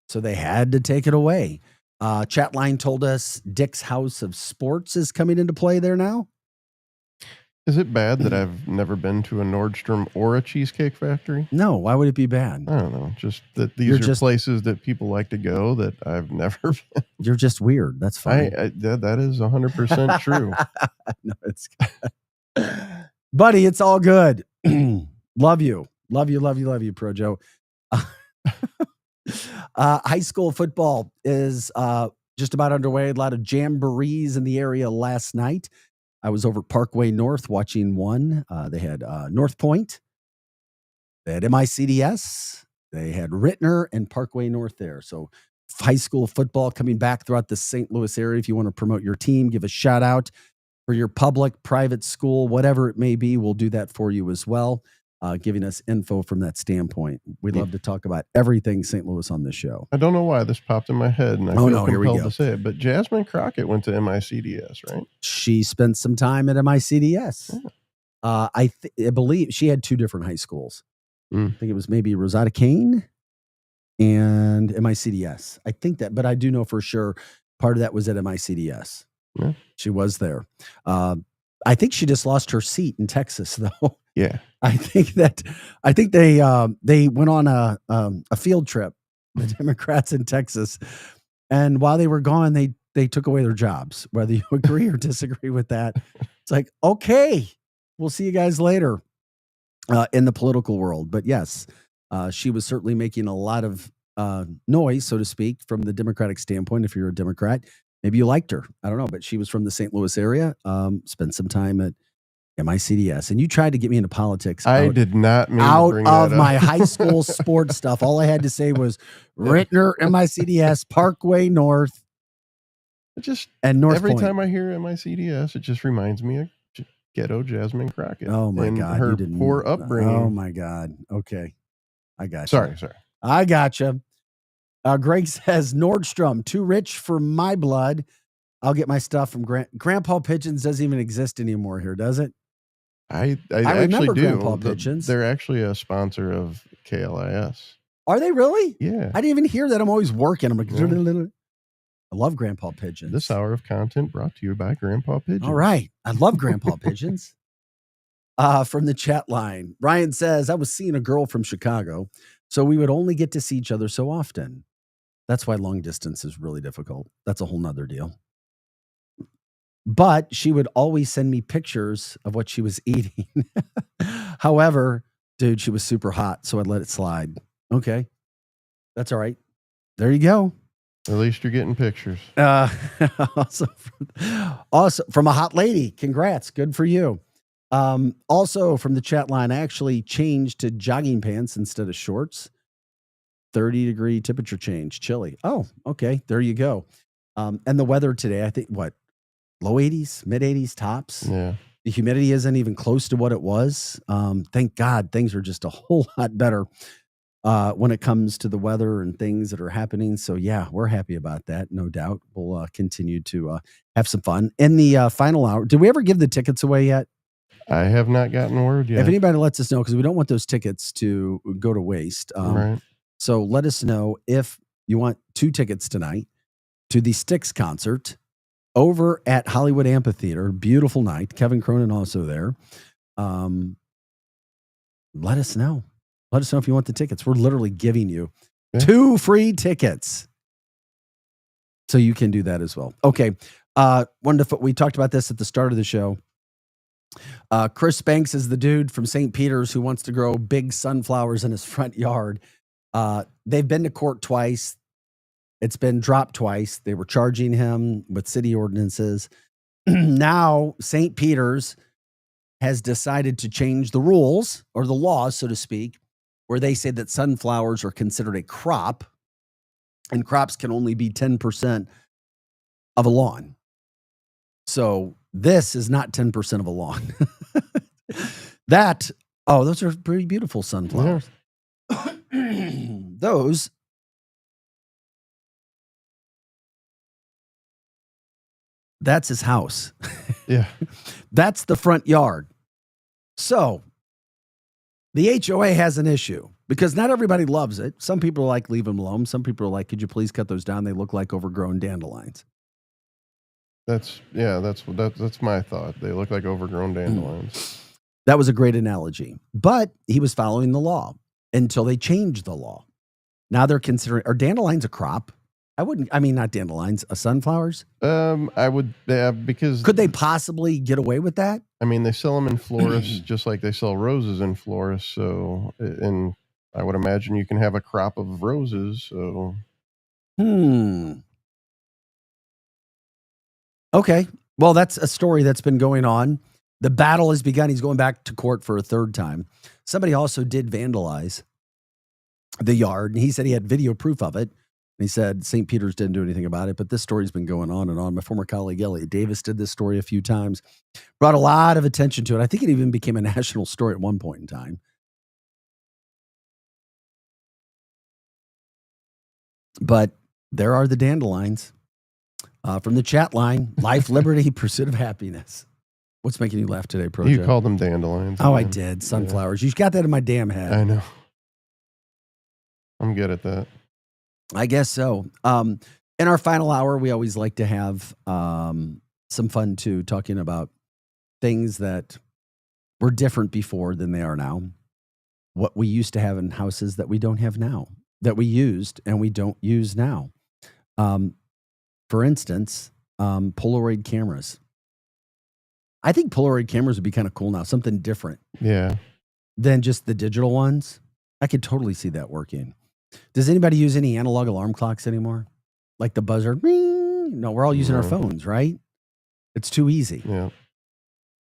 [SPEAKER 3] So they had to take it away. Chatline told us Dick's House of Sports is coming into play there now.
[SPEAKER 4] Is it bad that I've never been to a Nordstrom or a Cheesecake Factory?
[SPEAKER 3] No, why would it be bad?
[SPEAKER 4] I don't know. Just that these
[SPEAKER 3] You're
[SPEAKER 4] are
[SPEAKER 3] just-
[SPEAKER 4] places that people like to go that I've never been.
[SPEAKER 3] You're just weird. That's fine.
[SPEAKER 4] That is 100% true.
[SPEAKER 3] No, it's buddy, it's all good. Love you. Love you, love you, love you, Pro Joe. High school football is just about underway. A lot of jamborees in the area last night. I was over Parkway North watching one. They had North Point. They had MICDS. They had Rittner and Parkway North there. So high school football coming back throughout the St. Louis area. If you want to promote your team, give a shout out for your public, private school, whatever it may be. We'll do that for you as well, giving us info from that standpoint. We love to talk about everything St. Louis on this show.
[SPEAKER 4] I don't know why this popped in my head, and I
[SPEAKER 3] Oh,
[SPEAKER 4] feel
[SPEAKER 3] no, here we
[SPEAKER 4] compelled
[SPEAKER 3] go.
[SPEAKER 4] to say it, but Jasmine Crockett went to MICDS, right?
[SPEAKER 3] She spent some time at MICDS. I believe she had two different high schools. I think it was maybe Rosada Kane and MICDS. I think that, but I do know for sure part of that was at MICDS.
[SPEAKER 4] Yeah.
[SPEAKER 3] She was there. I think she just lost her seat in Texas, though.
[SPEAKER 4] Yeah.
[SPEAKER 3] I think they went on a field trip, the Democrats in Texas, and while they were gone, they took away their jobs. Whether you agree or disagree with that, it's like, okay, we'll see you guys later in the political world. But yes, she was certainly making a lot of noise, so to speak, from the Democratic standpoint. If you're a Democrat, maybe you liked her. I don't know, but she was from the St. Louis area. Spent some time at MICDS, and you tried to get me into politics.
[SPEAKER 4] I did not mean to
[SPEAKER 3] out
[SPEAKER 4] bring
[SPEAKER 3] of
[SPEAKER 4] that up.
[SPEAKER 3] my high school sports stuff. All I had to say was Rittner, MICDS, Parkway North, and North
[SPEAKER 4] Every
[SPEAKER 3] Point.
[SPEAKER 4] time I hear MICDS, it just reminds me of ghetto Jasmine Crockett.
[SPEAKER 3] Oh my
[SPEAKER 4] and
[SPEAKER 3] God!
[SPEAKER 4] her
[SPEAKER 3] you didn't.
[SPEAKER 4] poor upbringing.
[SPEAKER 3] Oh my God! Okay, I got you.
[SPEAKER 4] Sorry.
[SPEAKER 3] I gotcha. Greg says Nordstrom too rich for my blood. I'll get my stuff from Grandpa Pigeons. Doesn't even exist anymore here, does it?
[SPEAKER 4] I
[SPEAKER 3] remember
[SPEAKER 4] actually do.
[SPEAKER 3] Grandpa Pigeons.
[SPEAKER 4] They're actually a sponsor of KLIS.
[SPEAKER 3] Are they really?
[SPEAKER 4] Yeah.
[SPEAKER 3] I didn't even hear that. I'm always working. I'm like,
[SPEAKER 4] Yeah.
[SPEAKER 3] I love Grandpa Pigeons.
[SPEAKER 4] This hour of content brought to you by Grandpa Pigeons.
[SPEAKER 3] All right. I love Grandpa Pigeons. From the chat line, Ryan says, I was seeing a girl from Chicago, so we would only get to see each other so often. That's why long distance is really difficult. That's a whole nother deal. But she would always send me pictures of what she was eating. However, dude, she was super hot, so I'd let it slide. Okay. That's all right. There you go.
[SPEAKER 4] At least you're getting pictures.
[SPEAKER 3] Also from a hot lady. Congrats. Good for you. Also from the chat line, I actually changed to jogging pants instead of shorts. 30-degree temperature change, chilly. Oh, okay. There you go. And the weather today, I think low 80s, mid 80s tops.
[SPEAKER 4] Yeah.
[SPEAKER 3] The humidity isn't even close to what it was. Thank God things are just a whole lot better when it comes to the weather and things that are happening. So yeah, we're happy about that. No doubt. We'll continue to have some fun. In the final hour, did we ever give the tickets away yet?
[SPEAKER 4] I have not gotten word yet.
[SPEAKER 3] If anybody lets us know, because we don't want those tickets to go to waste.
[SPEAKER 4] Right.
[SPEAKER 3] So let us know if you want 2 tickets tonight to the Styx concert over at Hollywood Amphitheater. Beautiful night. Kevin Cronin also there. Let us know. Let us know if you want the tickets. We're literally giving you 2 free tickets. So you can do that as well. Okay. We talked about this at the start of the show. Chris Banks is the dude from St. Peter's who wants to grow big sunflowers in his front yard. They've been to court twice. It's been dropped twice. They were charging him with city ordinances. Now St. Peter's has decided to change the rules or the laws, so to speak, where they say that sunflowers are considered a crop and crops can only be 10% of a lawn. So this is not 10% of a lawn. Those are pretty beautiful sunflowers. Those that's his house.
[SPEAKER 4] Yeah.
[SPEAKER 3] That's the front yard. So the HOA has an issue because not everybody loves it. Some people are like, leave them alone. Some people are like, could you please cut those down? They look like overgrown dandelions.
[SPEAKER 4] That's my thought. They look like overgrown dandelions.
[SPEAKER 3] That was a great analogy. But he was following the law until they changed the law. Now they're considering, are dandelions a crop? Not dandelions, sunflowers?
[SPEAKER 4] I would, because
[SPEAKER 3] could they possibly get away with that?
[SPEAKER 4] I mean, they sell them in florists just like they sell roses in florists. So, and I would imagine you can have a crop of roses. So,
[SPEAKER 3] Okay. Well, that's a story that's been going on. The battle has begun. He's going back to court for a third time. Somebody also did vandalize the yard, and he said he had video proof of it. And he said St. Peter's didn't do anything about it, but this story's been going on and on. My former colleague Elliot Davis did this story a few times, brought a lot of attention to it. I think it even became a national story at one point in time. But there are the dandelions from the chat line: life, liberty, pursuit of happiness. What's making you laugh today, Pro?
[SPEAKER 4] You called them dandelions.
[SPEAKER 3] Oh, I did. Sunflowers. You got that in my damn head.
[SPEAKER 4] I know. I'm good at that.
[SPEAKER 3] I guess so. In our final hour, we always like to have some fun too, talking about things that were different before than they are now. What we used to have in houses that we don't have now, that we used and we don't use now. For instance, Polaroid cameras. I think Polaroid cameras would be kind of cool now, something different.
[SPEAKER 4] Yeah.
[SPEAKER 3] Than just the digital ones. I could totally see that working. Does anybody use any analog alarm clocks anymore? Like the buzzer? Ring? No, we're all using our phones, right? It's too easy.
[SPEAKER 4] Yeah.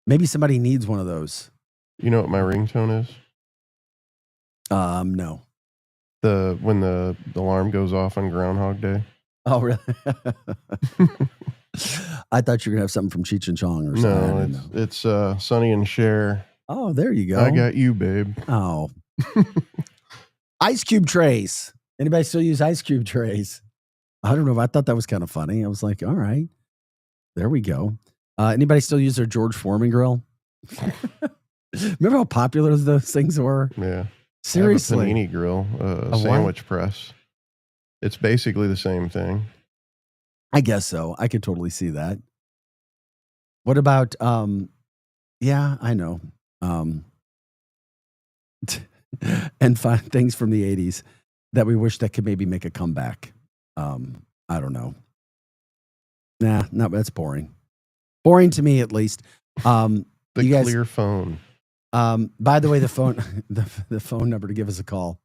[SPEAKER 3] Maybe somebody needs one of those.
[SPEAKER 4] You know what my ringtone is?
[SPEAKER 3] No.
[SPEAKER 4] When the alarm goes off on Groundhog Day.
[SPEAKER 3] Oh, really? I thought you were gonna have something from Cheech and Chong or something.
[SPEAKER 4] No, it's Sonny and Cher.
[SPEAKER 3] Oh, there you go.
[SPEAKER 4] I got you, babe.
[SPEAKER 3] Oh. Ice cube trays. Anybody still use ice cube trays? I don't know. I thought that was kind of funny. I was like, all right, there we go. Anybody still use their George Foreman grill? Remember how popular those things were?
[SPEAKER 4] Yeah.
[SPEAKER 3] Seriously.
[SPEAKER 4] I have a panini grill, a sandwich press. It's basically the same thing.
[SPEAKER 3] I guess so. I could totally see that. What about, yeah, I know. And fun things from the 80s that we wish that could maybe make a comeback. I don't know. Nah, no, that's boring. Boring to me, at least.
[SPEAKER 4] The clear phone.
[SPEAKER 3] By the way, the phone, the phone number to give us a call,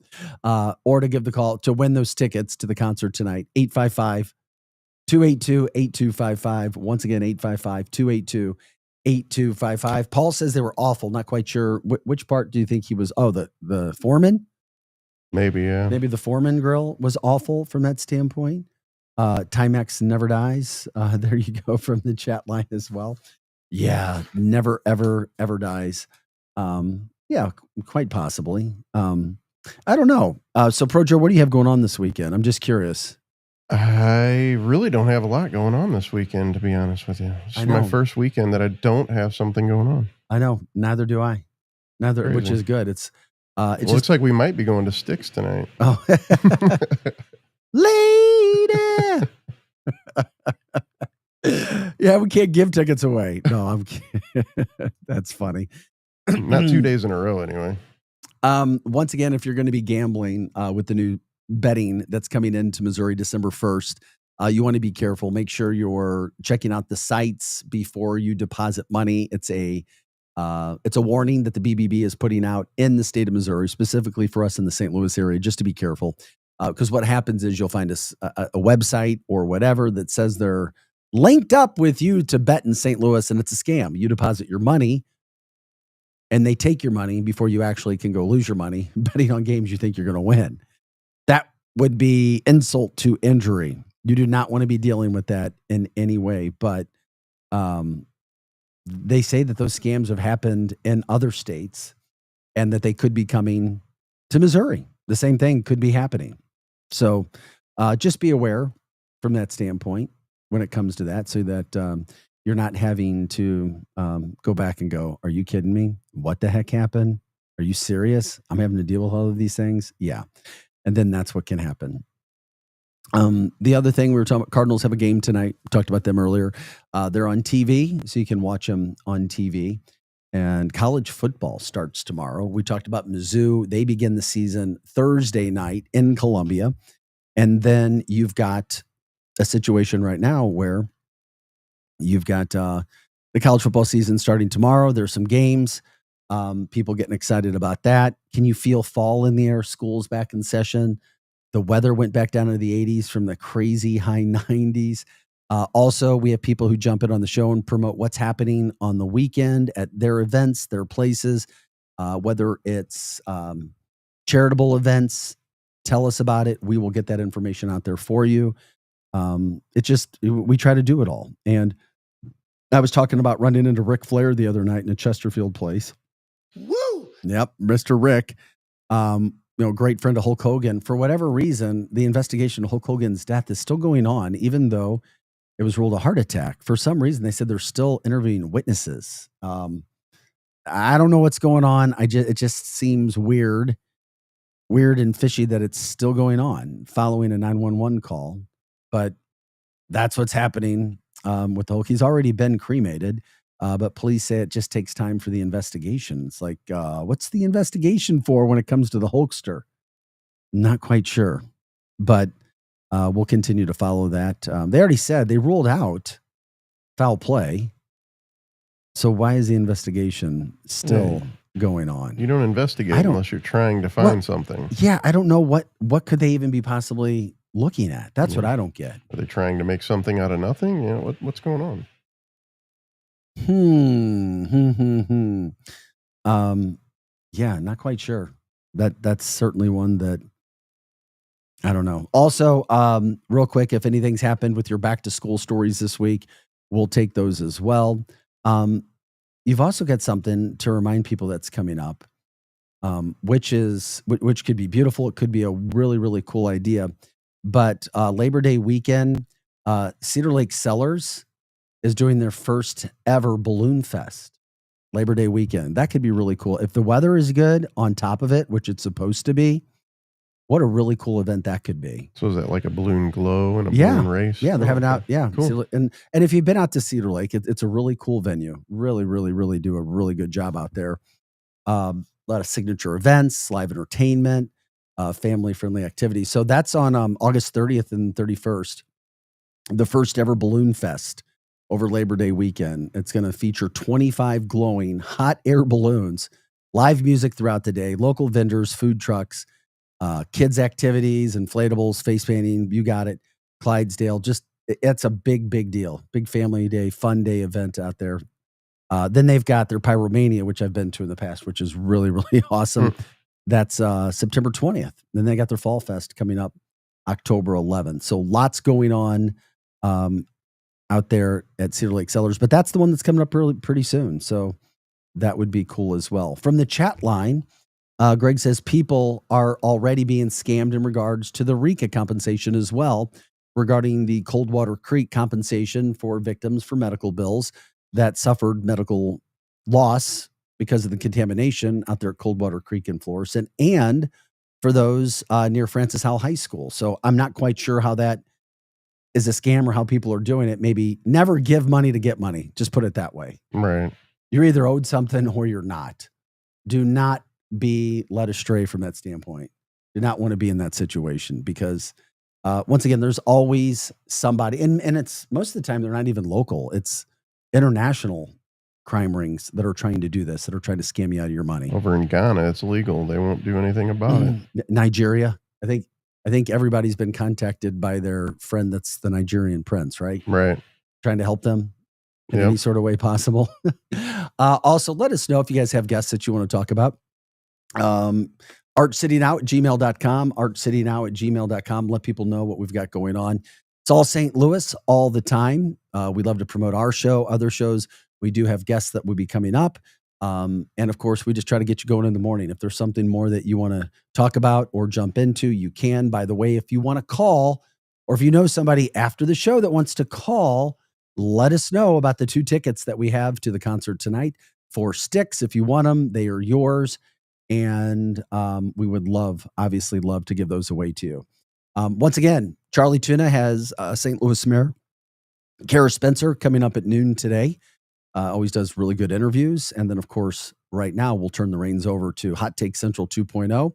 [SPEAKER 3] or to give the call to win those tickets to the concert tonight, 855-282-8255. Once again, 855-282-8255. Paul says they were awful. Not quite sure. Which part do you think he was? Oh, the foreman?
[SPEAKER 4] Maybe, yeah.
[SPEAKER 3] Maybe the Foreman grill was awful from that standpoint. Timex never dies. There you go from the chat line as well. Yeah, never, ever, ever dies. Yeah, quite possibly. I don't know. So, Pro Joe, what do you have going on this weekend? I'm just curious.
[SPEAKER 4] I really don't have a lot going on this weekend, to be honest with you. This is my first weekend that I don't have something going on.
[SPEAKER 3] I know. Neither do I. Neither, which is good. It's
[SPEAKER 4] it looks like we might be going to Styx tonight.
[SPEAKER 3] Oh, lady. Yeah, we can't give tickets away. No, I'm kidding. That's funny.
[SPEAKER 4] Not 2 days in a row, anyway.
[SPEAKER 3] Once again, if you're going to be gambling with the new betting that's coming into Missouri December 1st, you want to be careful. Make sure you're checking out the sites before you deposit money. It's a warning that the BBB is putting out in the state of Missouri, specifically for us in the St. Louis area, just to be careful. Because what happens is you'll find a website or whatever that says they're linked up with you to bet in St. Louis, and it's a scam. You deposit your money, and they take your money before you actually can go lose your money betting on games you think you're going to win. That would be insult to injury. You do not want to be dealing with that in any way. But they say that those scams have happened in other states and that they could be coming to Missouri. The same thing could be happening. So just be aware from that standpoint when it comes to that, so that you're not having to go back and go, are you kidding me? What the heck happened? Are you serious? I'm having to deal with all of these things? Yeah. And then that's what can happen. The other thing we were talking about, Cardinals have a game tonight. We talked about them earlier. They're on TV, so you can watch them on TV. And college football starts tomorrow. We talked about Mizzou. They begin the season Thursday night in Columbia. And then you've got a situation right now where you've got the college football season starting tomorrow. There's some games. People getting excited about that. Can you feel fall in the air? School's back in session. The weather went back down into the 80s from the crazy high 90s. Also, we have people who jump in on the show and promote what's happening on the weekend at their events, their places, whether it's charitable events. Tell us about it. We will get that information out there for you. We try to do it all. And I was talking about running into Ric Flair the other night in a Chesterfield place. Woo! Yep, Mr. Rick. Great friend of Hulk Hogan. For whatever reason, the investigation of Hulk Hogan's death is still going on, even though it was ruled a heart attack. For some reason, they said they're still interviewing witnesses. I don't know what's going on. It just seems weird and fishy that it's still going on following a 911 call. But that's what's happening with the Hulk. He's already been cremated, but police say it just takes time for the investigation. It's like, what's the investigation for when it comes to the Hulkster? Not quite sure, but we'll continue to follow that. They already said they ruled out foul play. So why is the investigation still going on?
[SPEAKER 4] You don't investigate unless you're trying to find something.
[SPEAKER 3] Yeah, I don't know what could they even be possibly looking at. That's what I don't get.
[SPEAKER 4] Are they trying to make something out of nothing? What's going on?
[SPEAKER 3] Yeah, not quite sure. That's certainly one that I don't know. Also, real quick, if anything's happened with your back to school stories this week, we'll take those as well. You've also got something to remind people that's coming up, which could be beautiful. It could be a really, really cool idea. But Labor Day weekend, Cedar Lake Cellars is doing their first ever Balloon Fest. Labor Day weekend. That could be really cool. If the weather is good on top of it, which it's supposed to be, what a really cool event that could be.
[SPEAKER 4] So is that like a balloon glow and a balloon race?
[SPEAKER 3] Yeah, they're having out. Yeah,
[SPEAKER 4] cool.
[SPEAKER 3] And if you've been out to Cedar Lake, it's a really cool venue. Really, really, really do a really good job out there. A lot of signature events, live entertainment, family-friendly activities. So that's on August 30th and 31st, the first ever Balloon Fest over Labor Day weekend. It's going to feature 25 glowing hot air balloons, live music throughout the day, local vendors, food trucks, kids activities, inflatables, face painting, you got it, Clydesdale. It's a big deal. Big family day, fun day event out there. Then they've got their Pyromania, which I've been to in the past, which is really, really awesome. That's September 20th. Then they got their Fall Fest coming up October 11th. So lots going on out there at Cedar Lake Cellars, but that's the one that's coming up pretty soon. So that would be cool as well. From the chat line, Greg says people are already being scammed in regards to the RECA compensation as well, regarding the Coldwater Creek compensation for victims for medical bills that suffered medical loss because of the contamination out there at Coldwater Creek in Florissant, and for those near Francis Howell High School. So I'm not quite sure how that is a scam or how people are doing it. Maybe never give money to get money. Just put it that way.
[SPEAKER 4] Right.
[SPEAKER 3] You're either owed something or you're not. Do not be led astray from that standpoint. Do not want to be in that situation because once again, there's always somebody, and it's most of the time they're not even local. It's international crime rings that are trying to do this, that are trying to scam you out of your money.
[SPEAKER 4] Over in Ghana, it's illegal. They won't do anything about it.
[SPEAKER 3] Nigeria, I think everybody's been contacted by their friend that's the Nigerian prince, right?
[SPEAKER 4] Right.
[SPEAKER 3] Trying to help them in any sort of way possible. Also, let us know if you guys have guests that you want to talk about. artcitynow@gmail.com, artcitynow@gmail.com. Let people know what we've got going on. It's all St. Louis all the time. We love to promote our show, other shows. We do have guests that will be coming up. And of course, we just try to get you going in the morning. If there's something more that you want to talk about or jump into, you can. By the way, if you want to call, or if you know somebody after the show that wants to call, let us know about the 2 tickets that we have to the concert tonight. 4 sticks. If you want them, they are yours. And we would obviously love to give those away to you. Once again, Charlie Tuna has St. Louis Mayor Kara Spencer coming up at noon today. Always does really good interviews. And then, of course, right now we'll turn the reins over to Hot Take Central 2.0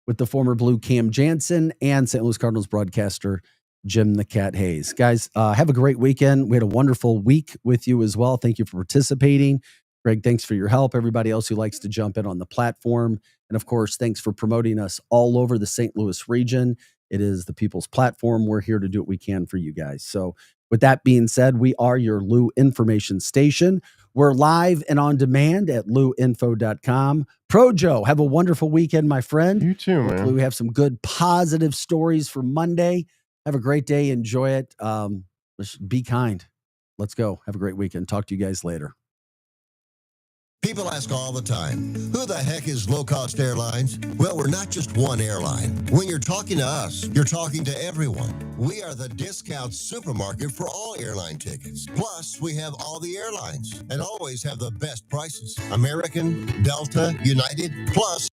[SPEAKER 3] with the former Blue Cam Jansen and St. Louis Cardinals broadcaster Jim the Cat Hayes. Guys, have a great weekend. We had a wonderful week with you as well. Thank you for participating. Greg, thanks for your help. Everybody else who likes to jump in on the platform. And of course, thanks for promoting us all over the St. Louis region. It is the people's platform. We're here to do what we can for you guys. So with that being said, we are your Lou information station. We're live and on demand at louinfo.com. Pro Joe, have a wonderful weekend, my friend.
[SPEAKER 4] You too, man.
[SPEAKER 3] Hopefully we have some good positive stories for Monday. Have a great day. Enjoy it. Be kind. Let's go. Have a great weekend. Talk to you guys later.
[SPEAKER 5] People ask all the time, who the heck is Low Cost Airlines? Well, we're not just one airline. When you're talking to us, you're talking to everyone. We are the discount supermarket for all airline tickets. Plus, we have all the airlines and always have the best prices. American, Delta, United, plus